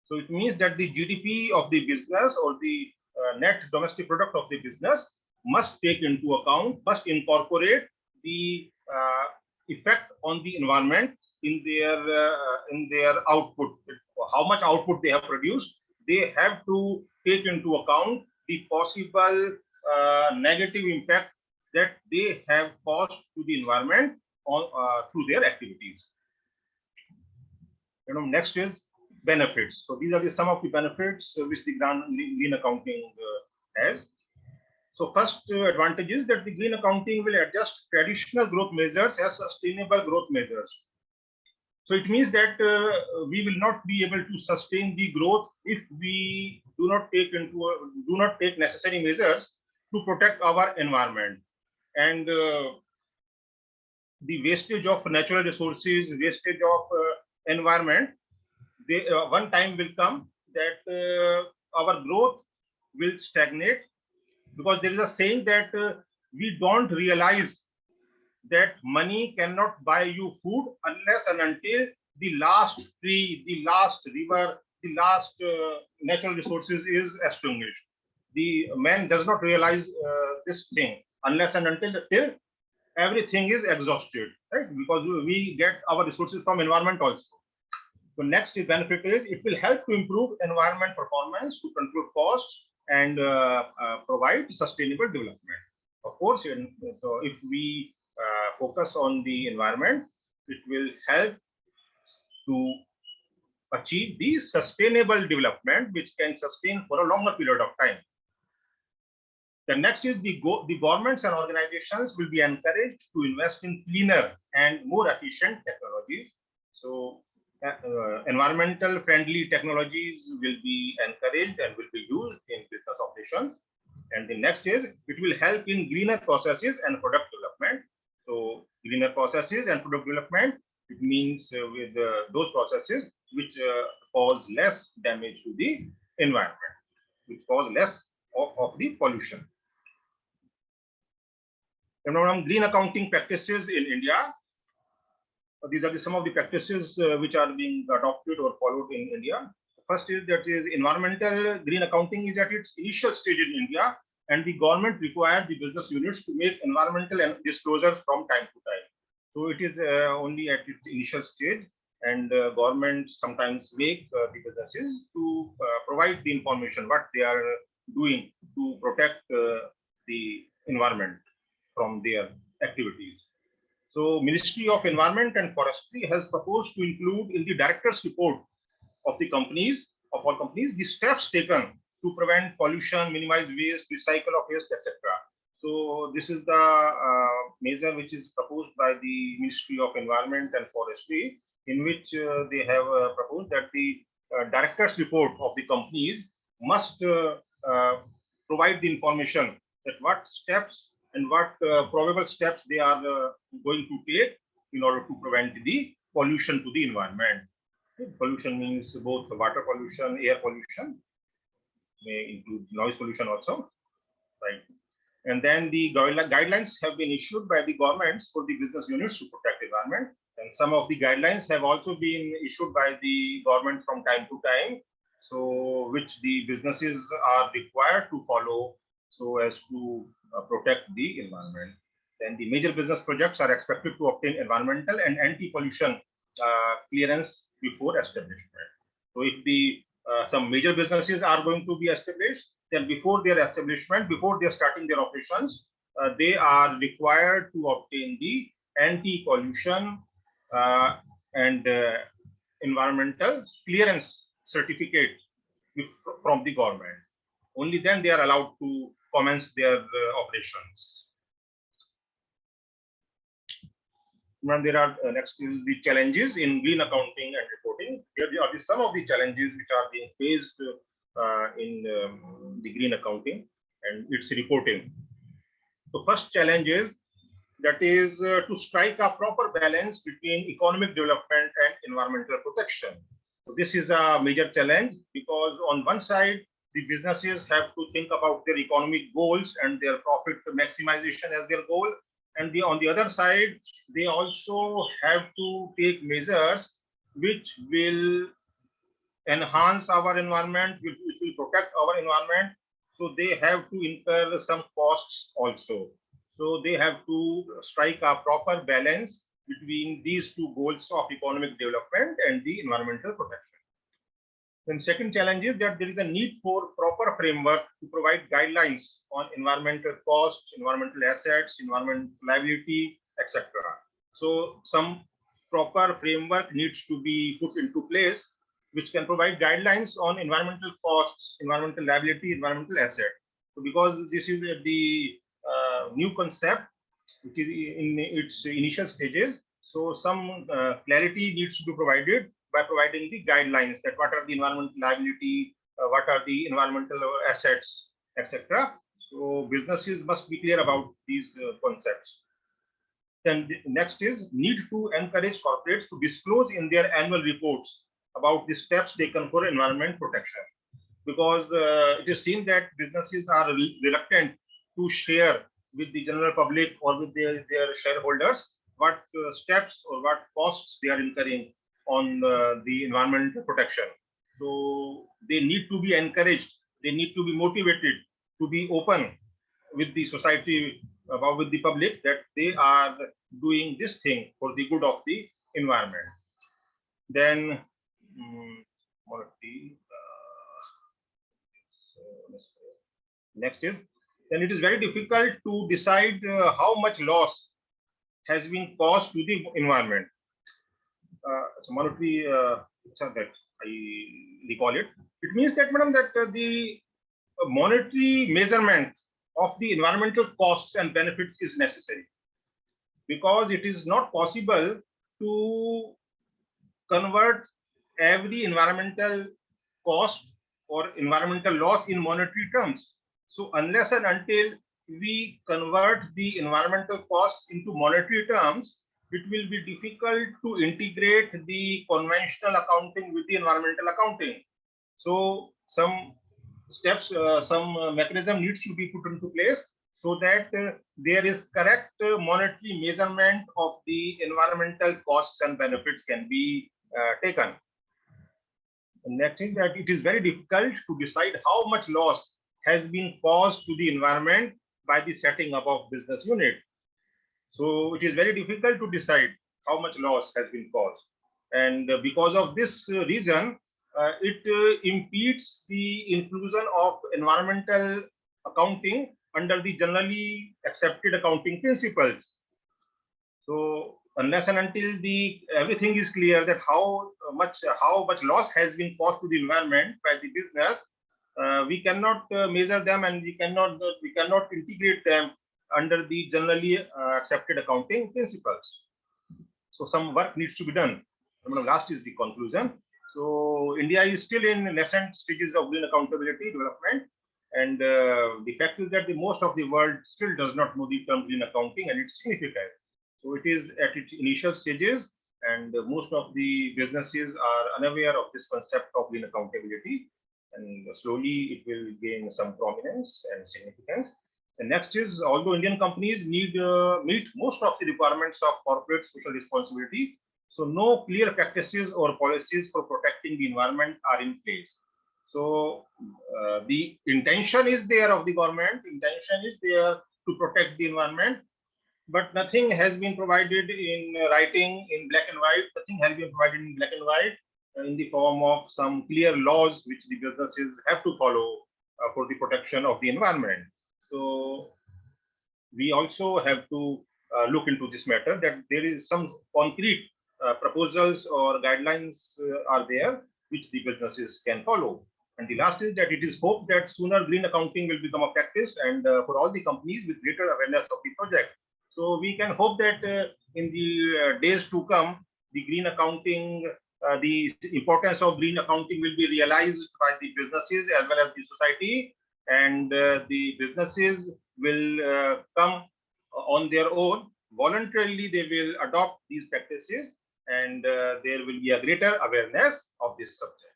So it means that the GDP of the business or the net domestic product of the business must take into account, must incorporate the effect on the environment in their output. How much output they have produced, they have to take into account the possible negative impact that they have caused to the environment on, through their activities. Next is benefits. So these are some of the benefits which the green accounting has. So first advantage is that the green accounting will adjust traditional growth measures as sustainable growth measures. So it means that we will not be able to sustain the growth if we do not take necessary measures to protect our environment. And the wastage of natural resources, wastage of environment, one time will come that our growth will stagnate, because there is a saying that we don't realize that money cannot buy you food unless and until the last tree, the last river, the last natural resources is extinguished. The man does not realize this thing unless and until everything is exhausted, right? Because we get our resources from environment also. So next benefit is it will help to improve environment performance, to control costs, and provide sustainable development. Of course, so if we focus on the environment, it will help to achieve the sustainable development, which can sustain for a longer period of time. The next is the governments and organizations will be encouraged to invest in cleaner and more efficient technologies. So environmental friendly technologies will be encouraged and will be used in business operations. And the next is it will help in greener processes and product development. So greener processes and product development, it means with those processes which cause less damage to the environment, which cause less of the pollution. Green accounting practices in India. These are some of the practices which are being adopted or followed in India. First is that is environmental green accounting is at its initial stage in India, and the government required the business units to make environmental disclosures from time to time. So it is only at its initial stage, and government sometimes make the businesses to provide the information what they are doing to protect the environment from their activities. So Ministry of Environment and Forestry has proposed to include in the director's report of the companies, of all companies, the steps taken to prevent pollution, minimize waste, recycle of waste, etc. So this is the measure which is proposed by the Ministry of Environment and Forestry, in which they have proposed that the director's report of the companies must provide the information that what steps and what probable steps they are going to take in order to prevent the pollution to the environment. Pollution means both water pollution, air pollution, may include noise pollution also, right? And then the guidelines have been issued by the governments for the business units to protect the environment. And some of the guidelines have also been issued by the government from time to time, so which the businesses are required to follow so as to protect the environment. Then the major business projects are expected to obtain environmental and anti-pollution clearance before establishment. So if the some major businesses are going to be established, then before their establishment, before they are starting their operations, they are required to obtain the anti-pollution and environmental clearance certificate from the government. Only then they are allowed to commence their operations. And there are next is the challenges in green accounting and reporting. Here are some of the challenges which are being faced in the green accounting and its reporting. The first challenge is that is to strike a proper balance between economic development and environmental protection. So this is a major challenge because on one side, the businesses have to think about their economic goals and their profit maximization as their goal. And on the other side, they also have to take measures which will enhance our environment, which will protect our environment. So they have to incur some costs also. So they have to strike a proper balance between these two goals of economic development and the environmental protection. Then second challenge is that there is a need for proper framework to provide guidelines on environmental costs, environmental assets, environmental liability, etc. So some proper framework needs to be put into place, which can provide guidelines on environmental costs, environmental liability, environmental asset. So because this is the new concept, which is in its initial stages, so some clarity needs to be provided by providing the guidelines that what are the environmental liability, what are the environmental assets, etc. So businesses must be clear about these concepts. Then the next is need to encourage corporates to disclose in their annual reports about the steps taken for environment protection, because it is seen that businesses are reluctant to share with the general public or with their shareholders what steps or what costs they are incurring on the environmental protection. So they need to be encouraged, they need to be motivated to be open with the society, about with the public, that they are doing this thing for the good of the environment. Then next is, then it is very difficult to decide how much loss has been caused to the environment. So monetary that I recall it. It means that, madam, that the monetary measurement of the environmental costs and benefits is necessary, because it is not possible to convert every environmental cost or environmental loss in monetary terms. So unless and until we convert the environmental costs into monetary terms, it will be difficult to integrate the conventional accounting with the environmental accounting. So some steps, some mechanism needs to be put into place so that there is correct monetary measurement of the environmental costs and benefits can be taken. The next thing, that it is very difficult to decide how much loss has been caused to the environment by the setting up of business unit. So it is very difficult to decide how much loss has been caused. And because of this reason, it impedes the inclusion of environmental accounting under the generally accepted accounting principles. So unless and until the everything is clear that how much loss has been caused to the environment by the business, we cannot measure them, and we cannot integrate them under the generally accepted accounting principles. So some work needs to be done. Last is the conclusion. So India is still in nascent stages of green accountability development, and the fact is that the most of the world still does not know the term green accounting and its significance. So it is at its initial stages, and most of the businesses are unaware of this concept of green accountability, and slowly it will gain some prominence and significance. The next is, although Indian companies meet most of the requirements of corporate social responsibility, so no clear practices or policies for protecting the environment are in place. So the intention is there of the government, intention is there to protect the environment, but nothing has been provided in writing in black and white. Nothing has been provided in black and white in the form of some clear laws which the businesses have to follow for the protection of the environment. So we also have to look into this matter, that there is some concrete proposals or guidelines are there which the businesses can follow. And the last is that it is hoped that sooner green accounting will become a practice, and for all the companies with greater awareness of the project. So we can hope that in the days to come, the green accounting, the importance of green accounting will be realized by the businesses as well as the society, and the businesses will come on their own. Voluntarily, they will adopt these practices, and there will be a greater awareness of this subject.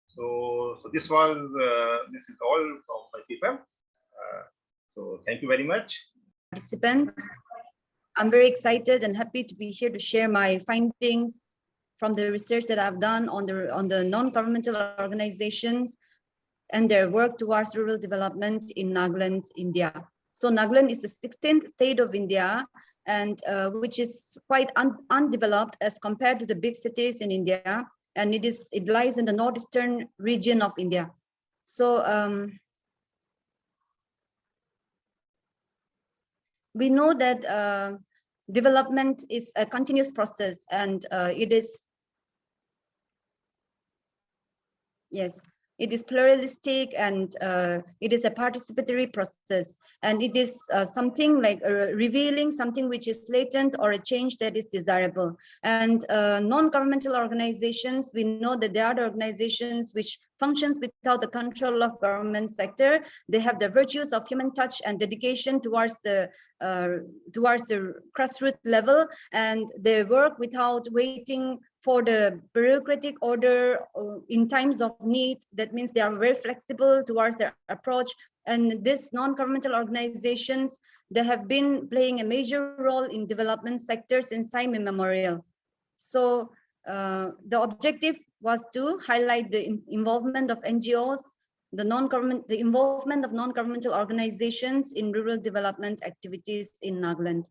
So this is all from my paper. So thank you very much. Participants, I'm very excited and happy to be here to share my findings from the research that I've done on the non-governmental organizations and their work towards rural development in Nagaland, India. So Nagaland is the 16th state of India, and which is quite undeveloped as compared to the big cities in India, and it lies in the northeastern region of India. So we know that development is a continuous process, and it is pluralistic, and it is a participatory process, and it is something like revealing something which is latent or a change that is desirable. And non-governmental organizations, we know that there are organizations which functions without the control of government sector. They have the virtues of human touch and dedication towards the grassroots level, and they work without waiting for the bureaucratic order in times of need. That means they are very flexible towards their approach. And these non-governmental organizations, they have been playing a major role in development sector since time immemorial. So the objective was to highlight the involvement of NGOs, the involvement of non-governmental organizations in rural development activities in Nagaland.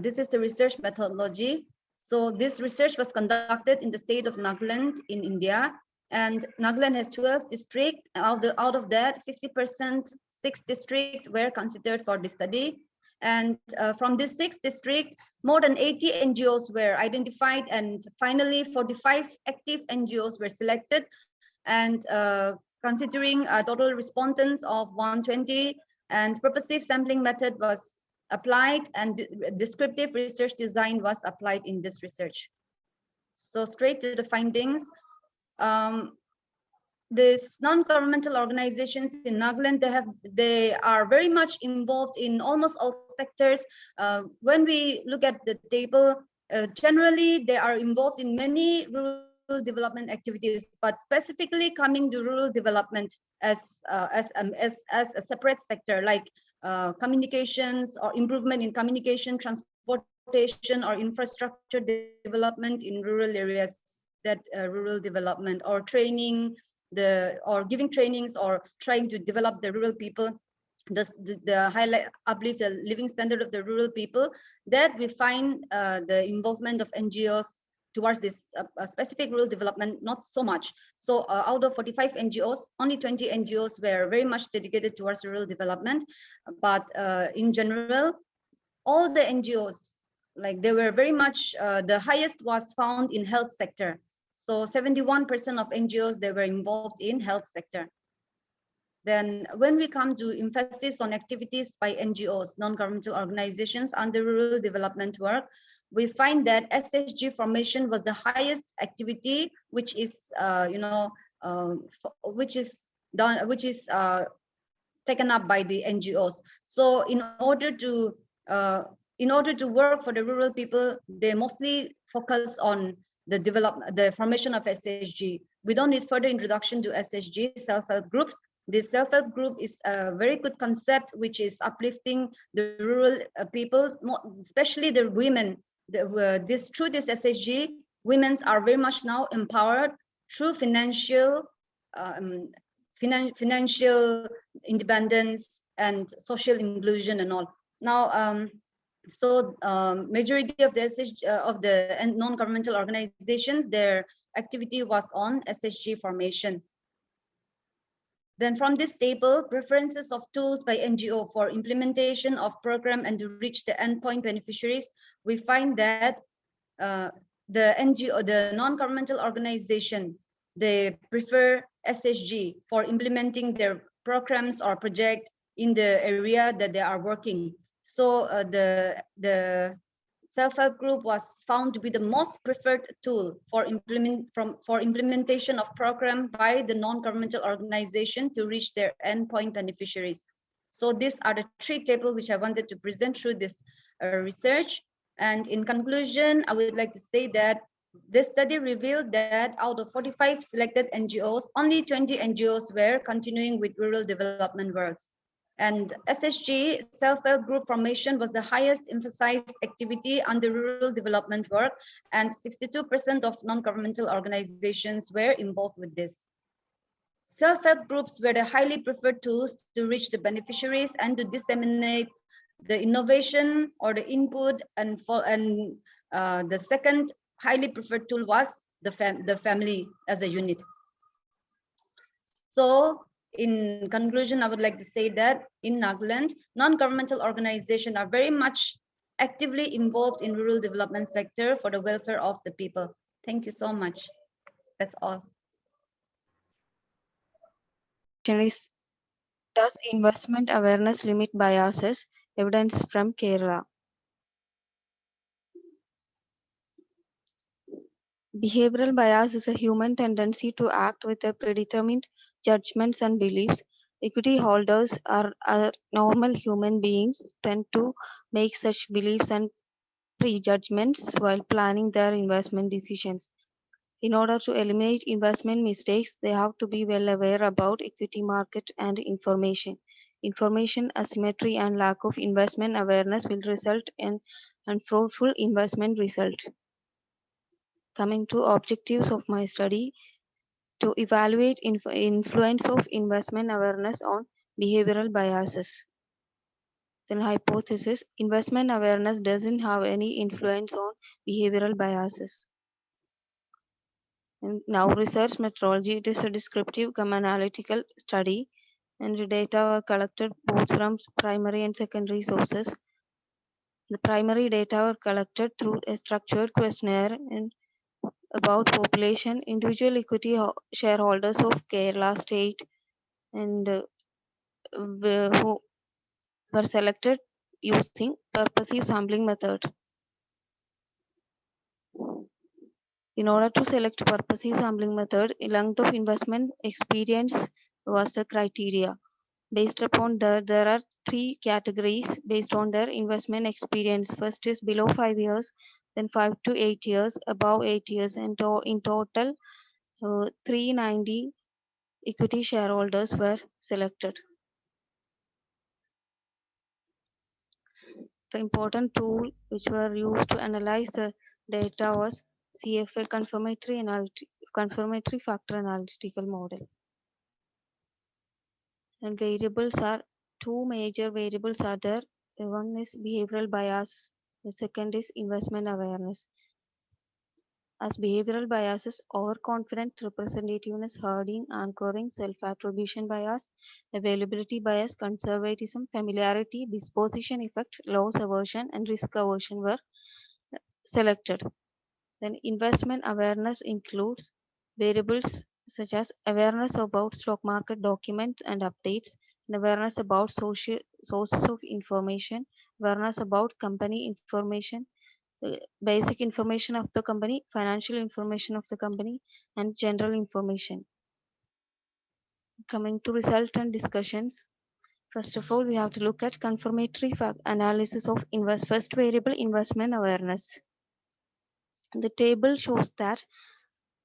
This is the research methodology. So this research was conducted in the state of Nagaland in India, and Nagaland has 12 districts. Out of that, 50%, 6 districts were considered for the study. And from this 6 districts, more than 80 NGOs were identified, and finally 45 active NGOs were selected. And considering a total respondents of 120, and purposive sampling method was applied, and descriptive research design was applied in this research. So straight to the findings. These non-governmental organizations in Nagaland, they are very much involved in almost all sectors. When we look at the table, generally they are involved in many rural development activities, but specifically coming to rural development as a separate sector, like communications or improvement in communication, transportation, or infrastructure development in rural areas, that rural development, or training, or giving trainings, or trying to develop the rural people, the highlight, uplift the living standard of the rural people, that we find the involvement of NGOs towards this specific rural development, not so much. So out of 45 NGOs, only 20 NGOs were very much dedicated towards rural development. But in general, all the NGOs, like they were very much, the highest was found in health sector. So 71% of NGOs, they were involved in health sector. Then when we come to emphasis on activities by NGOs, non-governmental organizations under rural development work, we find that SSG formation was the highest activity, which is taken up by the NGOs. So in order to work for the rural people, they mostly focus on the formation of SSG. We don't need further introduction to SSG, self-help groups. This self-help group is a very good concept, which is uplifting the rural people, especially the women. Through this SSG, women are very much now empowered through financial independence and social inclusion and all. Now, majority of the SSG, of the non-governmental organizations, their activity was on SSG formation. Then from this table, preferences of tools by NGO for implementation of program and to reach the endpoint beneficiaries, we find that the NGO, the non-governmental organization, they prefer SSG for implementing their programs or project in the area that they are working. So the self-help group was found to be the most preferred tool for implementation of program by the non-governmental organization to reach their endpoint beneficiaries. So these are the 3 tables which I wanted to present through this research. And in conclusion, I would like to say that this study revealed that out of 45 selected NGOs, only 20 NGOs were continuing with rural development works. And SHG, self-help group formation, was the highest emphasized activity under rural development work, and 62% of non-governmental organizations were involved with this. Self-help groups were the highly preferred tools to reach the beneficiaries and to disseminate the innovation or the input, and the second highly preferred tool was the family as a unit. So in conclusion, I would like to say that in Nagaland, non-governmental organizations are very much actively involved in rural development sector for the welfare of the people. Thank you so much. That's all. Does investment awareness limit biases? Evidence from Kerala. Behavioral bias is a human tendency to act with a predetermined judgments and beliefs. Equity holders are normal human beings tend to make such beliefs and prejudgments while planning their investment decisions. In order to eliminate investment mistakes, they have to be well aware about equity market and information. Information asymmetry and lack of investment awareness will result in unfruitful investment result. Coming to objectives of my study, to evaluate influence of investment awareness on behavioral biases. Then hypothesis, investment awareness doesn't have any influence on behavioral biases. And now research methodology, it is a descriptive cum analytical study, and the data were collected both from primary and secondary sources. The primary data were collected through a structured questionnaire and about population, individual equity shareholders of Kerala state, and who were selected using purposive sampling method. In order to select purposive sampling method, length of investment experience was the criteria. Based upon that, there are three categories based on their investment experience. First is below 5 years, then 5 to 8 years, above 8 years, and in total 390 equity shareholders were selected. The important tool which were used to analyze the data was CFA confirmatory factor analytical model. And variables are, two major variables are there. One is behavioral bias, the second is investment awareness. As behavioral biases, overconfidence, representativeness, herding, anchoring, self-attribution bias, availability bias, conservatism, familiarity, disposition effect, loss aversion, and risk aversion were selected. Then investment awareness includes variables such as awareness about stock market documents and updates, and awareness about social sources of information, awareness about company information, basic information of the company, financial information of the company, and general information. Coming to result and discussions. First of all, we have to look at confirmatory analysis of first variable, investment awareness. The table shows that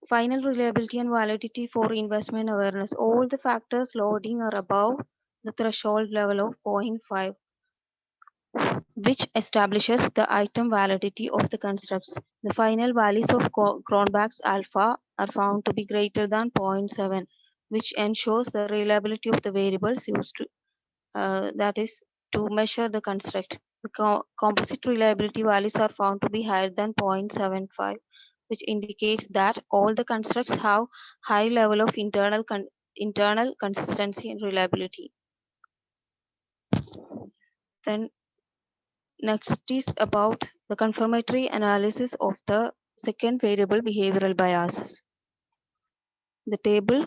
final reliability and validity for investment awareness. All the factors loading are above the threshold level of 0.5, which establishes the item validity of the constructs. The final values of Cronbach's alpha are found to be greater than 0.7, which ensures the reliability of the variables used to, that is to measure the construct. The composite reliability values are found to be higher than 0.75, which indicates that all the constructs have high level of internal consistency and reliability. Then next is about the confirmatory analysis of the second variable, behavioral biases. The table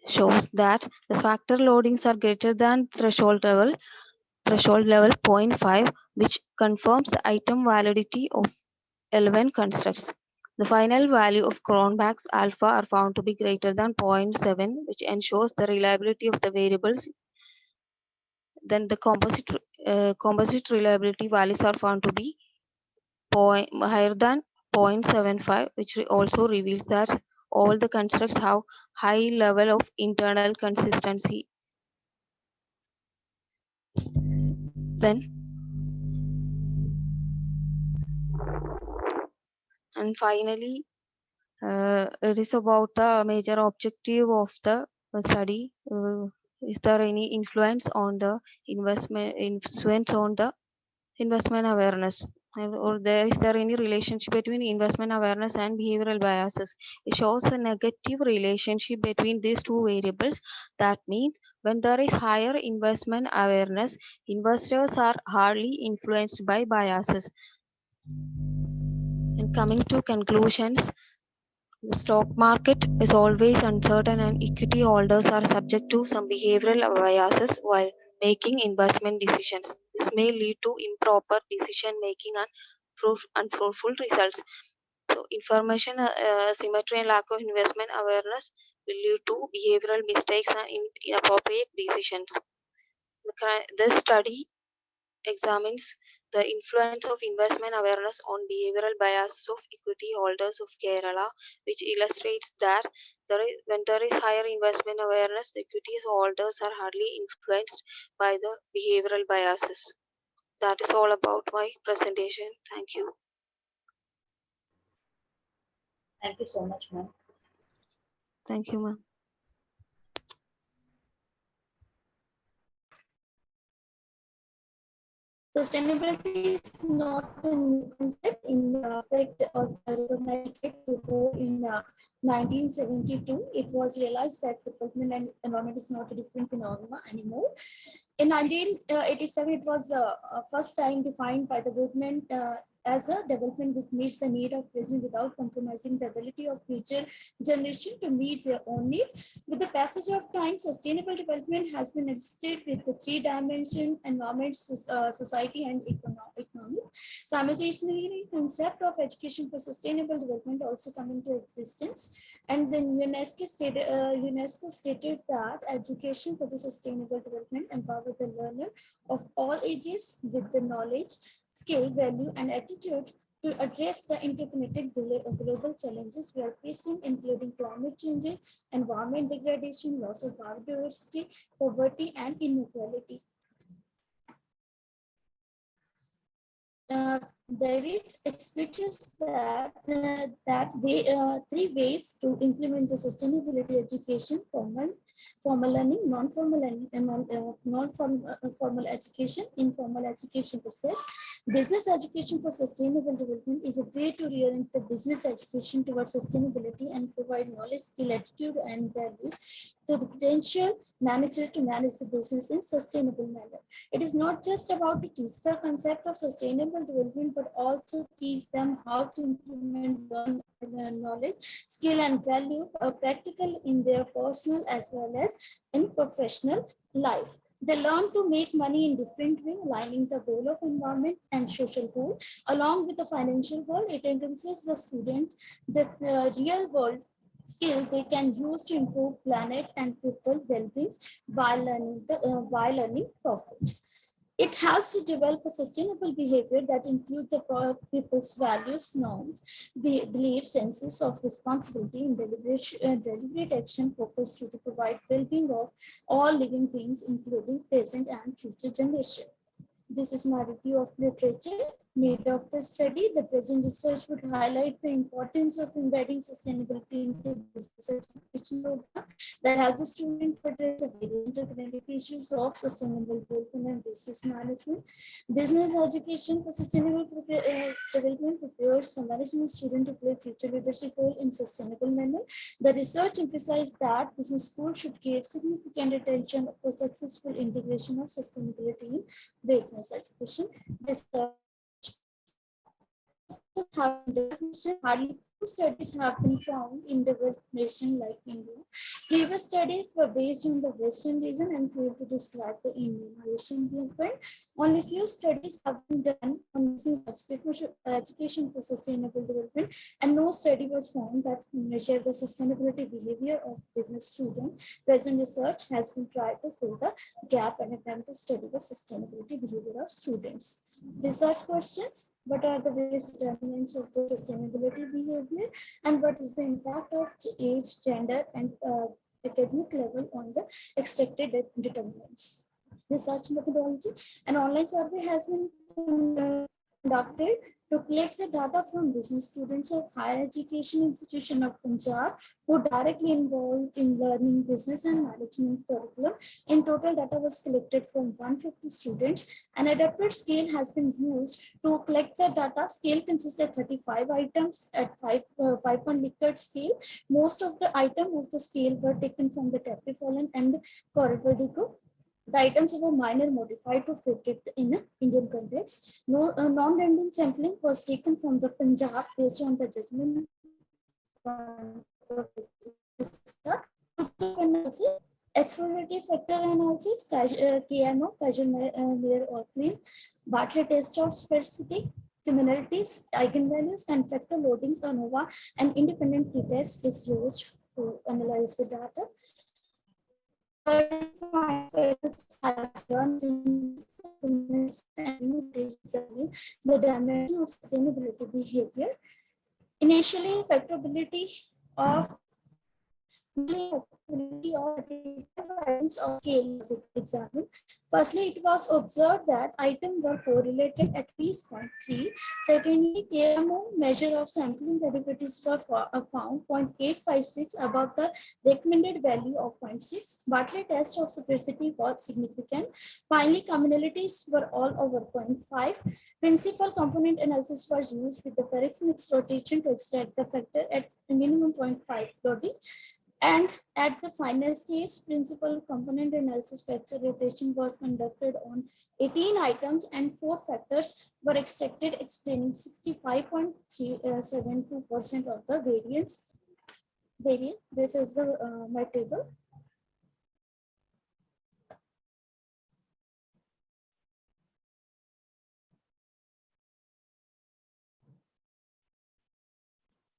shows that the factor loadings are greater than threshold level 0.5, which confirms the item validity of 11 constructs. The final value of Cronbach's alpha are found to be greater than 0.7, which ensures the reliability of the variables. Then the composite reliability values are found to be higher than 0.75, which also reveals that all the constructs have high level of internal consistency. Then, and finally, it is about the major objective of the study. Is there any influence on the investment awareness? Or is there any relationship between investment awareness and behavioral biases? It shows a negative relationship between these two variables. That means when there is higher investment awareness, investors are hardly influenced by biases. And coming to conclusions, the stock market is always uncertain and equity holders are subject to some behavioral biases while making investment decisions. This may lead to improper decision making and unfruitful results. So information asymmetry and lack of investment awareness will lead to behavioral mistakes and inappropriate decisions. This study examines the influence of investment awareness on behavioral biases of equity holders of Kerala, which illustrates that when there is higher investment awareness, the equity holders are hardly influenced by the behavioral biases. That is all about my presentation. Thank you. Thank you so much, ma'am. Thank you, ma'am. Sustainability is not a new concept. In fact, recognized before in 1972. It was realized that development and environment is not a different phenomena anymore. In 1987, it was first time defined by the government as a development which meets the need of present without compromising the ability of future generation to meet their own need. With the passage of time, sustainable development has been illustrated with the three dimension: environment, society, and economic. Simultaneously, the concept of education for sustainable development also come into existence, and then UNESCO stated that education for the sustainable development empower the learner of all ages with the knowledge, skill, value, and attitude to address the interconnected global challenges we are facing, including climate change, environment degradation, loss of biodiversity, poverty, and inequality. David explains that three ways to implement the sustainability education: formal learning, non-formal learning, and non-formal education, informal education process. Business education for sustainable development is a way to reorient the business education towards sustainability and provide knowledge, skill, attitude, and values to the potential manager to manage the business in sustainable manner. It is not just about to teach the concept of sustainable development, but also teach them how to implement knowledge, skill, and value practical in their personal as well as in professional life. They learn to make money in different ways, aligning the goal of environment and social goal along with the financial goal. It encompasses the student the real world skill they can use to improve planet and people well-being while learning profit. It helps to develop a sustainable behavior that includes the people's values, norms, belief, senses of responsibility, and deliberate action focused to provide well-being of all living beings, including present and future generation. This is my review of literature made of the study. The present research would highlight the importance of embedding sustainability into business education program that help the student address the various interconnected issues of sustainable development and business management. Business education for sustainable development prepares the management student to play future leadership role in sustainable manner. The research emphasized that business schools should give significant attention for successful integration of sustainability in business education. Hardly few studies have been found in developed nation like India. Previous studies were based on the Western region and failed to describe the Indian Asian viewpoint. Only few studies have been done on business education for sustainable development, and no study was found that measure the sustainability behavior of business students. Present research has been tried to fill the gap and attempt to study the sustainability behavior of students. Research questions: what are the various determinants of the sustainability behavior, and what is the impact of age, gender, and academic level on the extracted determinants? research methodology. An online survey has been conducted to collect the data from business students of higher education institution of Punjab who directly involved in learning business and management curriculum. In total, data was collected from 150 students. An adapted scale has been used to collect the data. Scale consists of 35 items at 5-point Likert scale. Most of the items of the scale were taken from the Taprifallen and Corridor. The items were minor modified to fit it in an Indian context. No non-random sampling was taken from the Punjab based on the judgment analysis, exploratory factor analysis, KMO, casual layer or clean, Bartlett test of sphericity, criminalities, eigenvalues, and factor loadings. ANOVA, an independent t-test is used to analyze the data. The dimension of sustainability behavior. Initially, factorability of items of scale was examined. Firstly, it was observed that items were correlated at least 0.3. Secondly, KMO measure of sampling derivatives were found 0.856 above the recommended value of 0.6. Bartlett test of sphericity was significant. Finally, commonalities were all over 0.5. Principal component analysis was used with the correct mixed rotation to extract the factor at minimum 0.5 loading. And at the final stage, principal component analysis factor rotation was conducted on 18 items and 4 factors were extracted, explaining 65.72% of the variance. This is the my table.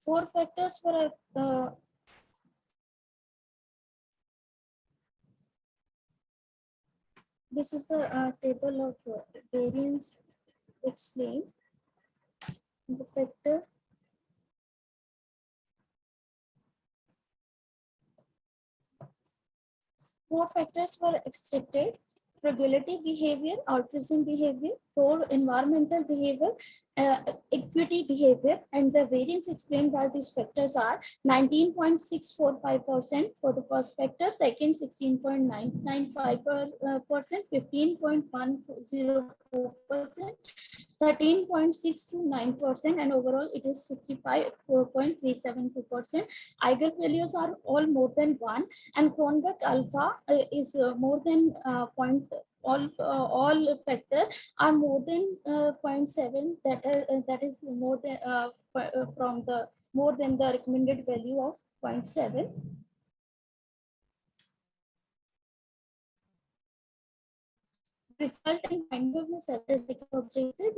Four factors were this is the table of variance explained. The factor. Four factors were extracted: fragility behavior, altruism behavior, poor environmental behavior, equity behavior, and the variance explained by these factors are 19.645% for the first factor, second 16.995%, 15.104%, 13.629%, and overall it is 65.372%. Eigenvalues are all more than 1, and Cronbach alpha is more than all factor are more than 0.7, that is more than from the more than the recommended value of 0.7. Result and finding of the statistic objective.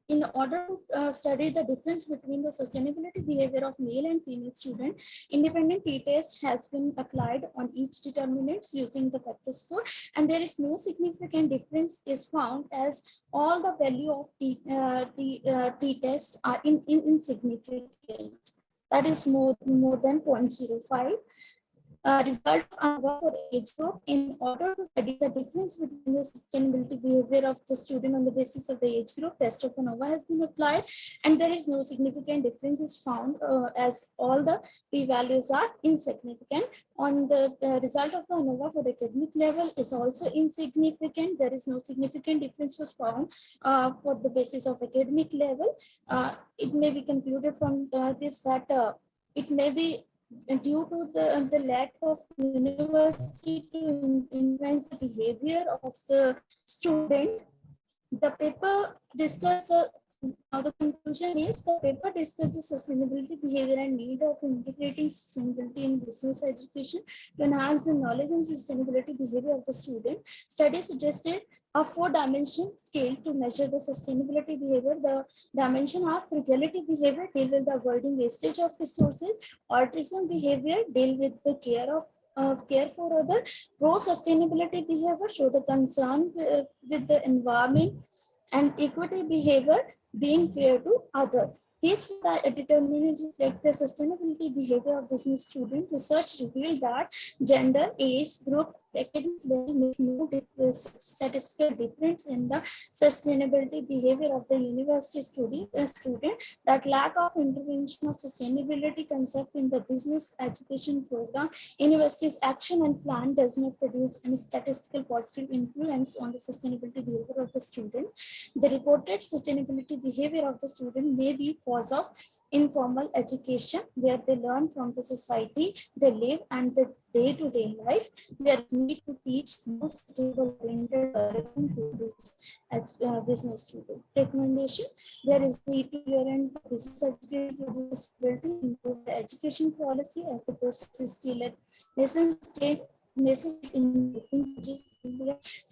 In order to study the difference between the sustainability behavior of male and female student, independent t-test has been applied on each determinants using the factor score, and there is no significant difference is found as all the value of t-test are insignificant. That is more than 0.05. Result for age group. In order to study the difference between the sustainability behavior of the student on the basis of the age group, test of ANOVA has been applied, and there is no significant differences found as all the p-values are insignificant. On the result of the ANOVA for the academic level is also insignificant. There is no significant difference was found for the basis of academic level. It may be concluded from this that it may be due to the lack of university to influence the behavior of the student. The paper discussed the conclusion is the paper discusses sustainability behavior and need of integrating sustainability in business education to enhance the knowledge and sustainability behavior of the student. Study suggested a 4-dimension scale to measure the sustainability behavior. The dimension are frugality behavior, deal with the avoiding wastage of resources; altruism behavior, deal with the care for other; pro-sustainability behavior, show the concern with the environment; and equity behavior, being fair to other. These determinants reflect the sustainability behavior of business student. Research revealed that gender, age, group, academic level make no statistical difference in the sustainability behavior of the university student. That lack of intervention of sustainability concept in the business education program, university's action and plan does not produce any statistical positive influence on the sustainability behavior of the student. The reported sustainability behavior of the student may be cause of informal education, where they learn from the society they live and the day-to-day life. There is need to teach more sustainable oriented curriculum to this business student. Recommendation: there is need to orient business education for disability, improve the education policy as the process is still at nascent state.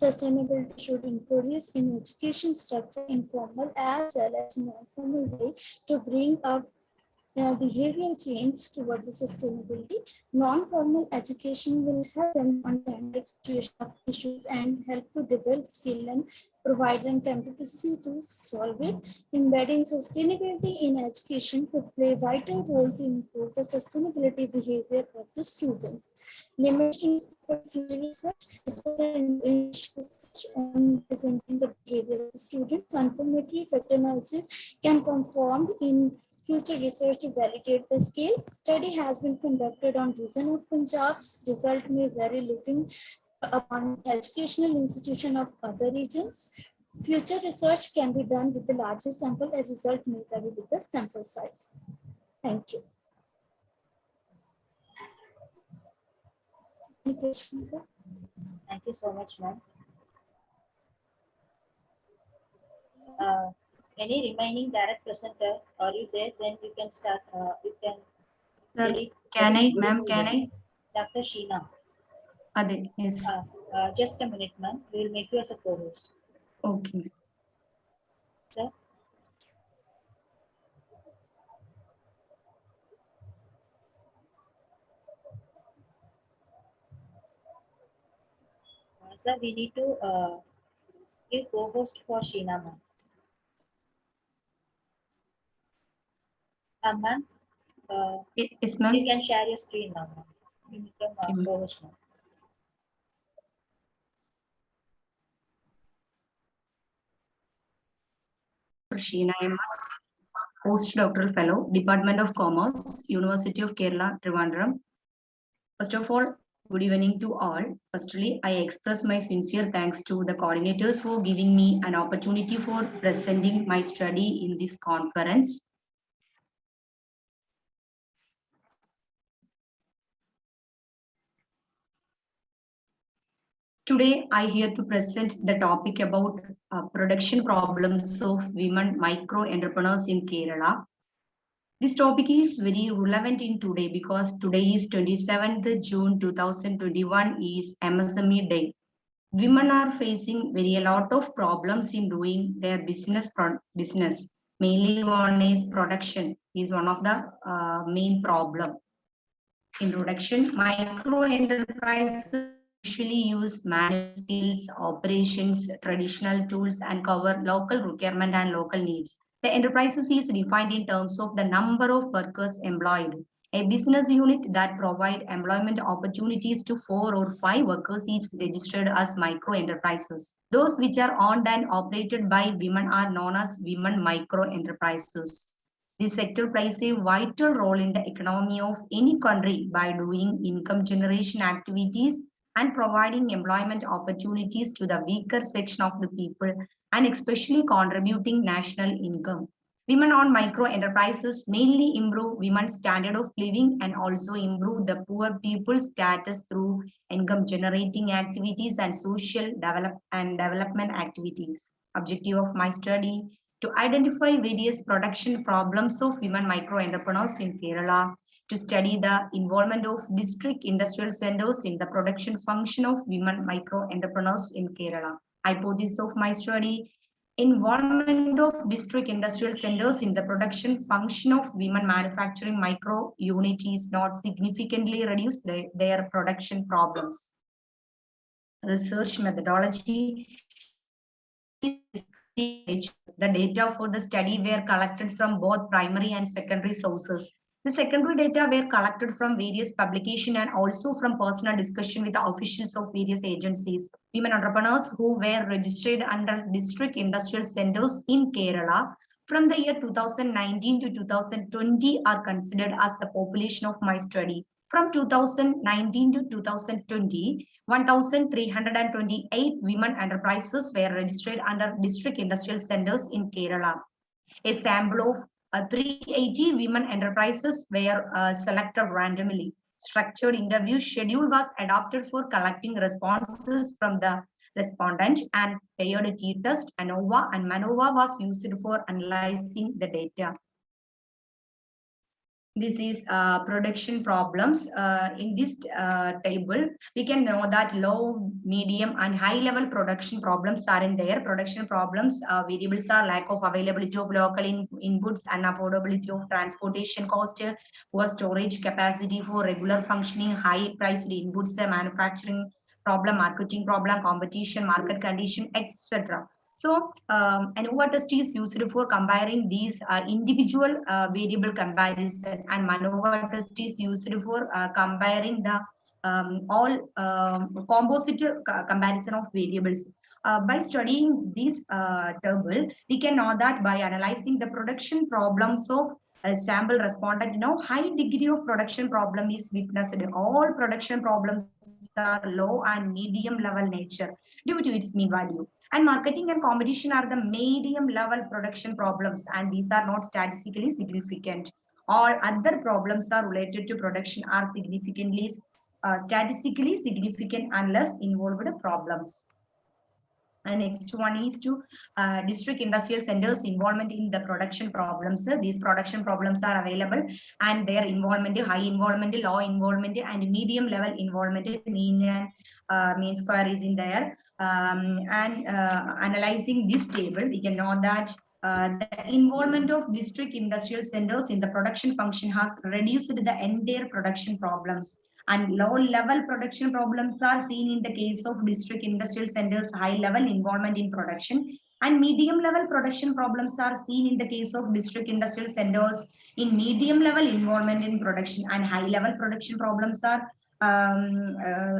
Sustainability should encourage in education structure informal as well as non-formal way to bring up behavioral change toward the sustainability. Non-formal education will help them understand the situation of issues and help to develop skill and provide them competency to solve it. Embedding sustainability in education could play a vital role to improve the sustainability behavior of the student. Limitations for future research on presenting the behavior of the student. Confirmatory factor analysis can performed in future research to validate the scale. Study has been conducted on region of Punjab's. Result may vary looking upon educational institution of other regions. Future research can be done with a larger sample. A result may vary with the sample size. Thank you. Any questions? Thank you so much, ma'am. Any remaining direct presenter? Are you there? Then you can start. You can. Sir, can I, ma'am? Can I? Dr. Sheena. Ade, yes. Just a minute, ma'am. We will make you as a co-host. Okay. Sir. Sir, we need to give co-host for Sheena, ma'am. Ma'am, yes, ma'am. You can share your screen now, ma'am. You become co-host, ma'am. Sheena M. Postdoctoral Fellow, Department of Commerce, University of Kerala, Trivandrum. First of all, good evening to all. Firstly, I express my sincere thanks to the coordinators for giving me an opportunity for presenting my study in this conference. Today, I here to present the topic about production problems of women micro entrepreneurs in Kerala. This topic is very relevant in today because today is 27th June 2021 is MSME Day. Women are facing a lot of problems in doing their business. Mainly one is production is one of the main problem. In production, micro enterprises usually use manual skills, operations, traditional tools, and cover local requirement and local needs. The enterprises is defined in terms of the number of workers employed. A business unit that provide employment opportunities to 4 or 5 workers is registered as micro enterprises. Those which are owned and operated by women are known as women micro enterprises. This sector plays a vital role in the economy of any country by doing income generation activities and providing employment opportunities to the weaker section of the people and especially contributing national income. Women-owned micro enterprises mainly improve women's standard of living and also improve the poor people's status through income generating activities and social development activities. Objective of my study: to identify various production problems of women micro entrepreneurs in Kerala, to study the involvement of district industrial centers in the production function of women micro entrepreneurs in Kerala. Hypothesis of my study: involvement of district industrial centers in the production function of women manufacturing micro unit is not significantly reduced their production problems. Research methodology: the data for the study were collected from both primary and secondary sources. The secondary data were collected from various publications and also from personal discussion with the officials of various agencies. Women entrepreneurs who were registered under district industrial centers in Kerala from the year 2019 to 2020 are considered as the population of my study. From 2019 to 2020, 1,328 women enterprises were registered under district industrial centers in Kerala. A sample of 380 women enterprises were selected randomly. Structured interview schedule was adopted for collecting responses from the respondent, and paired t-test ANOVA and MANOVA was used for analyzing the data. This is production problems. In this table, we can know that low, medium, and high level production problems are in there. Production problems variables are lack of availability of local inputs and affordability of transportation cost, poor storage capacity for regular functioning, high priced inputs, manufacturing problem, marketing problem, competition, market condition, etc. So ANOVA test is used for comparing these individual variable comparison, and MANOVA test is used for comparing the all composite comparison of variables. By studying this table, we can know that by analyzing the production problems of a sample respondent, high degree of production problem is witnessed. All production problems are low and medium level nature due to its mean value. And marketing and competition are the medium level production problems, and these are not statistically significant. All other problems are related to production are significantly statistically significant unless involved problems. And next one is to district industrial centers involvement in the production problems. These production problems are available, and their involvement, high involvement, low involvement, and medium level involvement, mean square is in there. Analyzing this table, we can know that the involvement of district industrial centers in the production function has reduced the entire production problems. And low level production problems are seen in the case of district industrial centers, high level involvement in production, and medium level production problems are seen in the case of district industrial centers in medium level involvement in production, and high level production problems are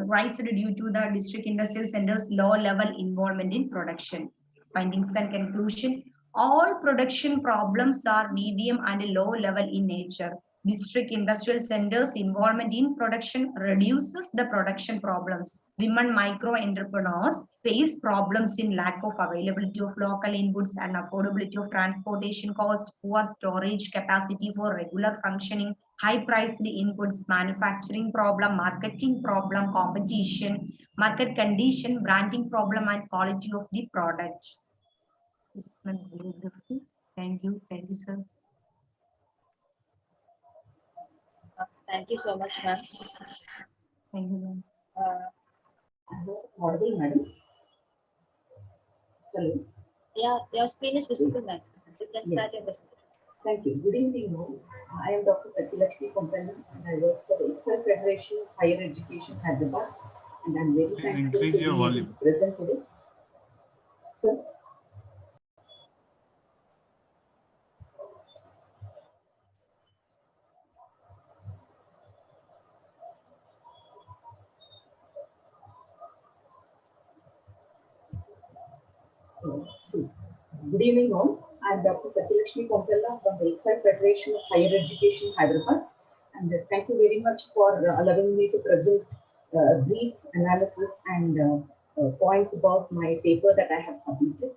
rise due to the district industrial centers low level involvement in production. Findings and conclusion: all production problems are medium and low level in nature. District industrial centers involvement in production reduces the production problems. Women micro entrepreneurs face problems in lack of availability of local inputs and affordability of transportation cost, poor storage capacity for regular functioning, high priced inputs, manufacturing problem, marketing problem, competition, market condition, branding problem, and quality of the product. Thank you, sir. Thank you so much, ma'am. Thank you, ma'am. Audible, madam? Hello. Yeah, your screen is visible, ma'am. You can start your presentation. Thank you. Good evening, all. I am Dr. Satyalakshmi Kompella, and I work for the ICFAI Federation of Higher Education, Hyderabad, and I'm very thankful to be present today. Sir. So, good evening, all. I am Dr. Satyalakshmi Kompella from the ICFAI Federation of Higher Education, Hyderabad, and thank you very much for allowing me to present a brief analysis and points about my paper that I have submitted.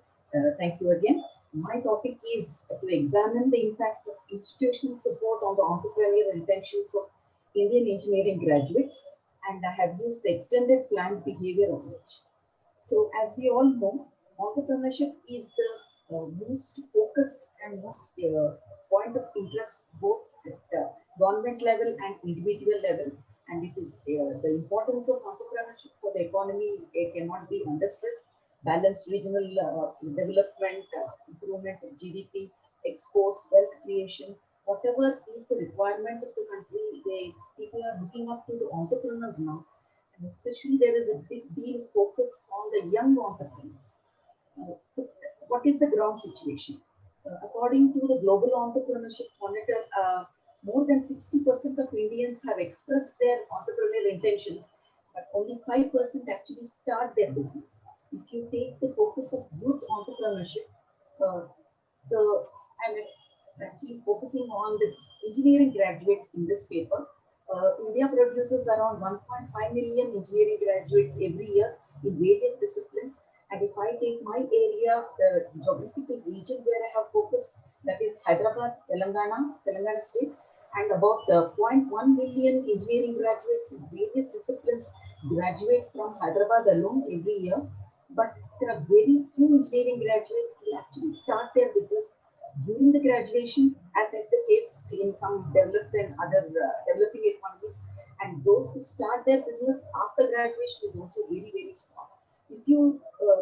Thank you again. My topic is to examine the impact of institutional support on the entrepreneurial intentions of Indian engineering graduates, and I have used the extended planned behavior approach. So, as we all know, entrepreneurship is the most focused and most point of interest both at government level and individual level, and it is the importance of entrepreneurship for the economy cannot be understressed. Balanced regional development, improvement of GDP, exports, wealth creation, whatever is the requirement of the country, people are looking up to the entrepreneurs now, and especially there is a big deal focus on the young entrepreneurs. What is the ground situation? According to the Global Entrepreneurship Monitor, more than 60% of Indians have expressed their entrepreneurial intentions, but only 5% actually start their business. If you take the focus of youth entrepreneurship, I'm actually focusing on the engineering graduates in this paper. India produces around 1.5 million engineering graduates every year in various disciplines. And if I take my area, the geographical region where I have focused, that is Hyderabad, Telangana state, and about 0.1 million engineering graduates in various disciplines graduate from Hyderabad alone every year. But there are very few engineering graduates who actually start their business during the graduation, as is the case in some developed and other developing economies. And those who start their business after graduation is also very, very small. If you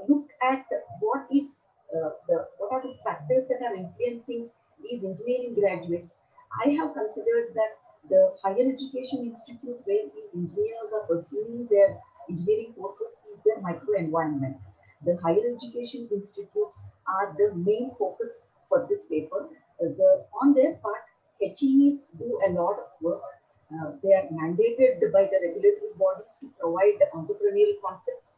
look at what are the factors that are influencing these engineering graduates, I have considered that the higher education institute where these engineers are pursuing their engineering courses is their microenvironment. The higher education institutes are the main focus for this paper. On their part, HEs do a lot of work. They are mandated by the regulatory bodies to provide entrepreneurial concepts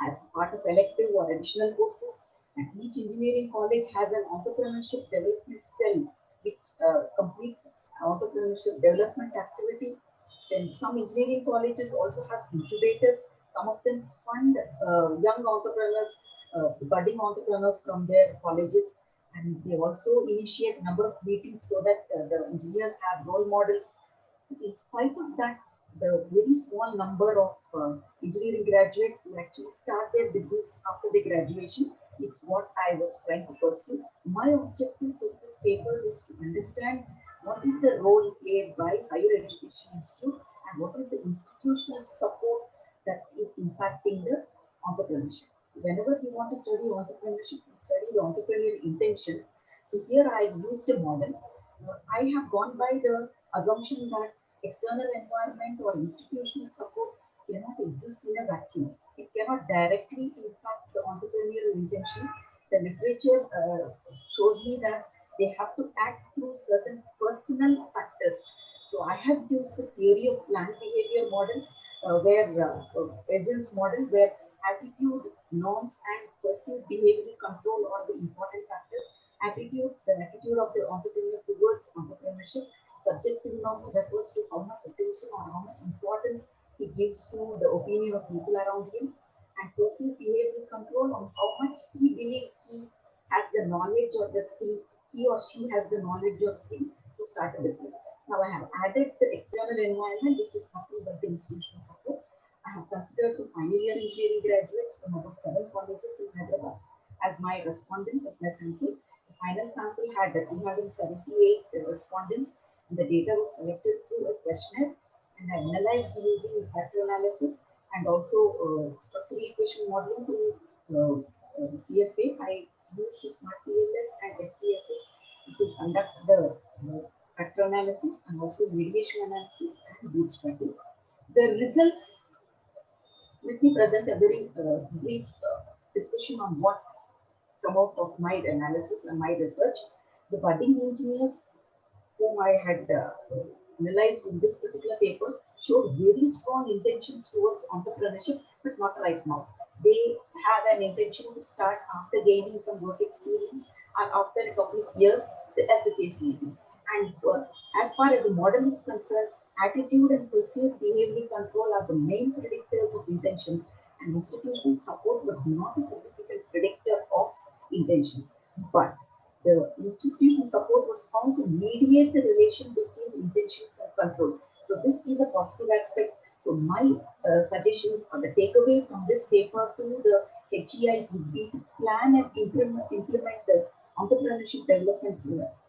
as part of elective or additional courses. And each engineering college has an entrepreneurship development cell which completes entrepreneurship development activity. Then some engineering colleges also have incubators. Some of them fund young entrepreneurs, budding entrepreneurs from their colleges. And they also initiate a number of meetings so that the engineers have role models. In spite of that, the very small number of engineering graduates who actually start their business after their graduation is what I was trying to pursue. My objective with this paper is to understand what is the role played by higher education institute and what is the institutional support that is impacting the entrepreneurship. Whenever we want to study entrepreneurship, we study the entrepreneurial intentions. So here I used a model. I have gone by the assumption that external environment or institutional support cannot exist in a vacuum. It cannot directly impact the entrepreneurial intentions. The literature shows me that they have to act through certain personal factors. So I have used the theory of planned behavior model, Pearson's model, where attitude, norms, and perceived behavioral control are the important factors. Attitude, the attitude of the entrepreneur towards entrepreneurship. Subjective norms refers to how much attention or how much importance he gives to the opinion of people around him. And perceived behavioral control on how much he believes he has the knowledge or the skill, he or she has the knowledge or skill to start a business. Now I have added the external environment, which is nothing but the institutional support. I have considered the final year engineering graduates from about 7 colleges in Hyderabad as my respondents, as my sample. The final sample had 378 respondents, and the data was collected through a questionnaire and I analyzed using factor analysis and also structural equation modeling to CFA. I used Smart PLS and SPSS to conduct the factor analysis and also variation analysis and bootstrapping. The results, let me present a very brief discussion on what come out of my analysis and my research. The budding engineers whom I had analyzed in this particular paper showed very strong intentions towards entrepreneurship, but not right now. They have an intention to start after gaining some work experience and after a couple of years, as the case may be. And as far as the model is concerned, attitude and perceived behavioral control are the main predictors of intentions, and institutional support was not a significant predictor of intentions. But the institutional support was found to mediate the relation between intentions and control. So this is a positive aspect. So my suggestions or the takeaway from this paper to the HEIs would be to plan and implement the entrepreneurship development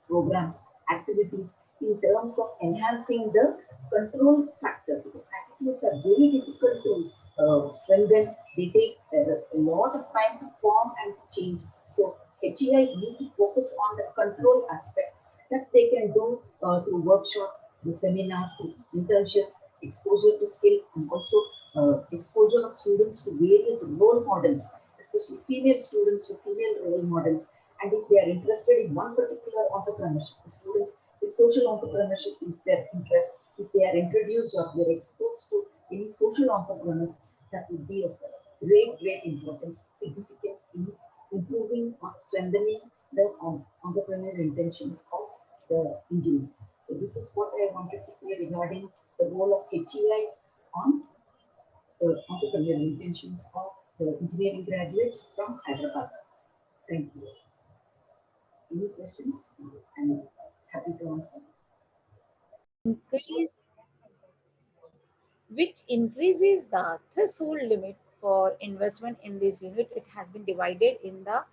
programs, activities in terms of enhancing the control factor, because attitudes are very difficult to strengthen. They take a lot of time to form and to change. So HEIs need to focus on the control aspect that they can do through workshops, through seminars, through internships, exposure to skills, and also exposure of students to various role models, especially female students to female role models. And if they are interested in one particular entrepreneurship, the students if social entrepreneurship is their interest, if they are introduced or they are exposed to any social entrepreneurs, that would be of great importance, significance in improving or strengthening the entrepreneurial intentions of the engineers. So this is what I wanted to say regarding the role of HEIs on the entrepreneurial intentions of the engineering graduates from Hyderabad. Thank you. Any questions? I'm happy to answer. Increase, which increases the threshold limit for investment in this unit. It has been divided in the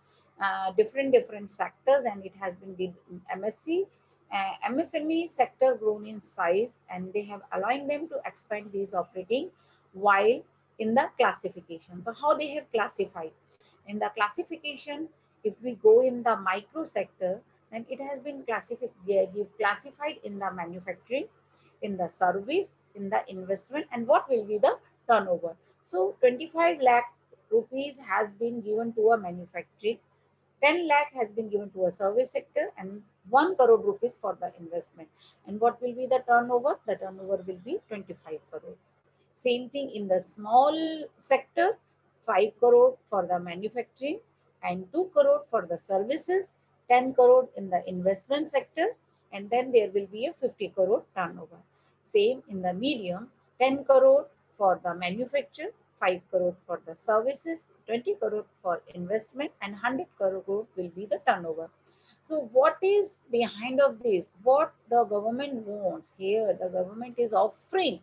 different sectors, and it has been MSc, MSME sector grown in size, and they have allowing them to expand these operating while in the classification. So how they have classified? In the classification, if we go in the micro sector, then it has been classified in the manufacturing, in the service, in the investment, and what will be the turnover. So 25 lakh rupees has been given to a manufacturing, 10 lakh has been given to a service sector, and 1 crore rupees for the investment. And what will be the turnover? The turnover will be 25 crore. Same thing in the small sector, 5 crore for the manufacturing and 2 crore for the services, 10 crore in the investment sector, and then there will be a 50 crore turnover. Same in the medium, 10 crore for the manufacture, 5 crore for the services, 20 crore for investment, and 100 crore will be the turnover. So what is behind of this? What the government wants here? The government is offering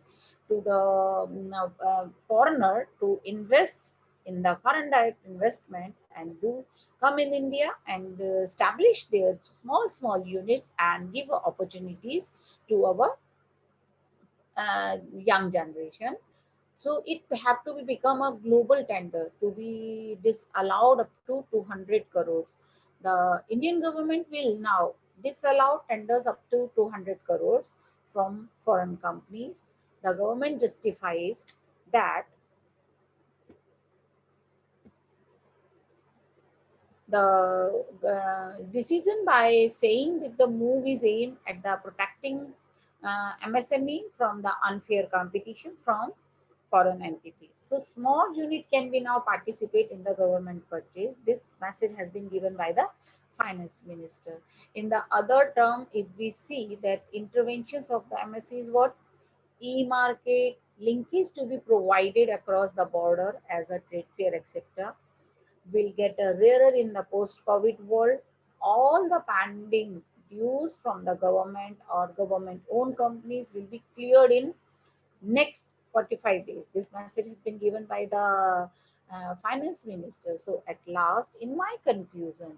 to the foreigner to invest in the foreign direct investment and do come in India and establish their small units and give opportunities to our young generation. So it have to become a global tender to be disallowed up to 200 crores. The Indian government will now disallow tenders up to 200 crores from foreign companies. The government justifies that the decision by saying that the move is aimed at the protecting MSME from the unfair competition from foreign entity. So small unit can be now participate in the government purchase. This message has been given by the finance minister. In the other term, if we see that interventions of the MSC is what? E-market, linkage to be provided across the border as a trade fair, etc. will get rarer in the post-COVID world. All the pending dues from the government or government-owned companies will be cleared in next 45 days. This message has been given by the finance minister. So at last, in my conclusion,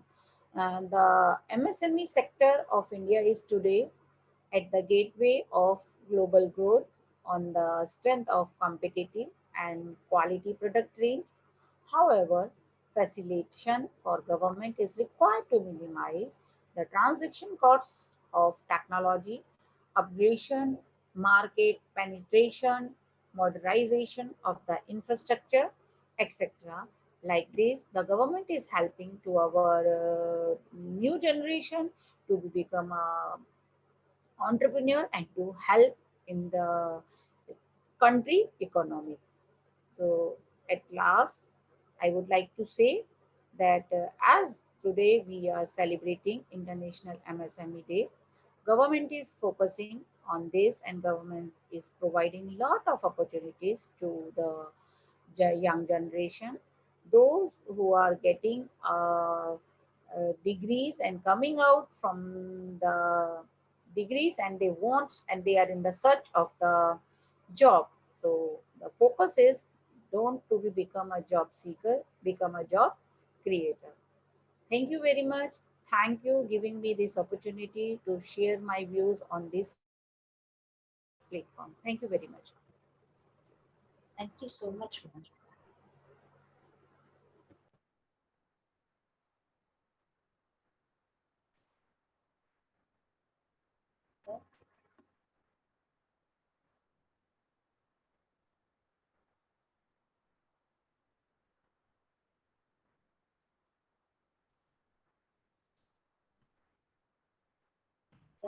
the MSME sector of India is today at the gateway of global growth on the strength of competitive and quality product range. However, facilitation for government is required to minimize the transaction costs of technology, upgradation, market penetration, modernization of the infrastructure, etc. Like this, the government is helping to our new generation to become a entrepreneur and to help in the country economy. So at last, I would like to say that as today we are celebrating International MSME Day, government is focusing on this and government is providing lot of opportunities to the young generation. Those who are getting degrees and coming out from the degrees and they want and they are in the search of the job. So the focus is don't to become a job seeker, become a job creator. Thank you very much. Thank you giving me this opportunity to share my views on this platform. Thank you very much. Thank you so much, Manju.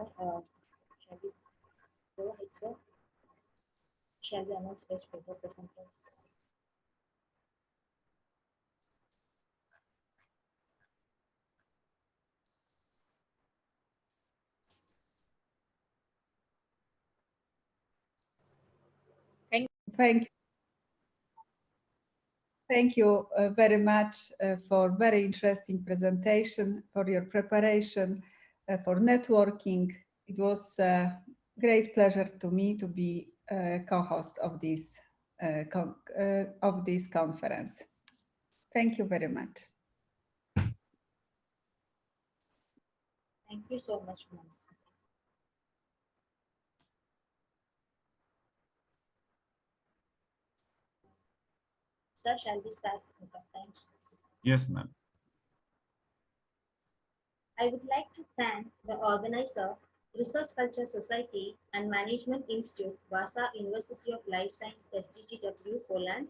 sir. Shall we go ahead, sir? Shall we announce best paper presenter? Thank you. Thank you very much for very interesting presentation, for your preparation, for networking. It was a great pleasure to me to be co-host of this conference. Thank you very much. Thank you so much, ma'am. Sir, shall we start with the thanks? Yes, ma'am. I would like to thank the organizer, Research Culture Society and Management Institute, Warsaw University of Life Science, SGGW, Poland,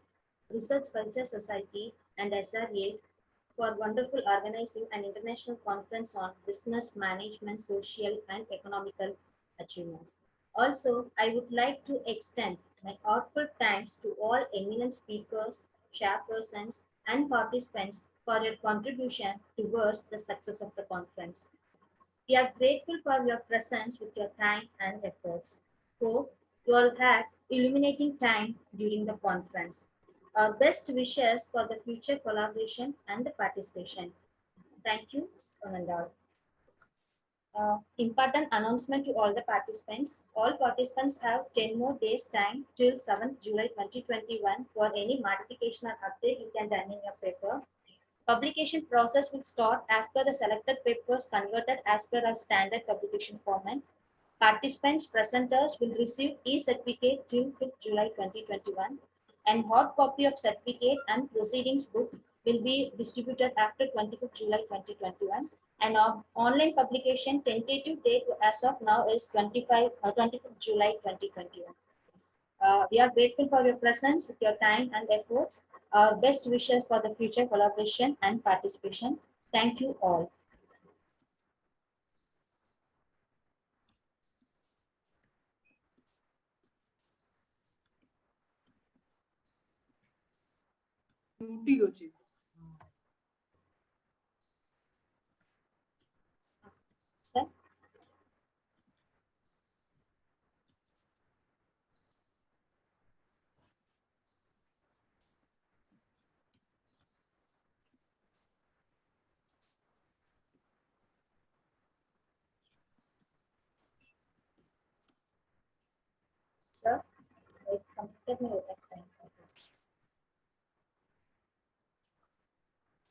Research Culture Society and SRA for wonderful organizing an international conference on business management, social and economical achievements. Also, I would like to extend my heartfelt thanks to all eminent speakers, chairpersons, and participants for your contribution towards the success of the conference. We are grateful for your presence with your time and efforts. Hope you all had illuminating time during the conference. Our best wishes for the future collaboration and the participation. Thank you, Ananda. Important announcement to all the participants. All participants have 10 more days time till 7th July 2021 for any modification or update you can done in your paper. Publication process will start after the selected papers converted as per our standard publication format. Participants, presenters will receive e-certificate till 5th July 2021 and hard copy of certificate and proceedings book will be distributed after 25th July 2021. And our online publication tentative date as of now is 25th July 2021. We are grateful for your presence with your time and efforts. Our best wishes for the future collaboration and participation. Thank you all. Sir, completed my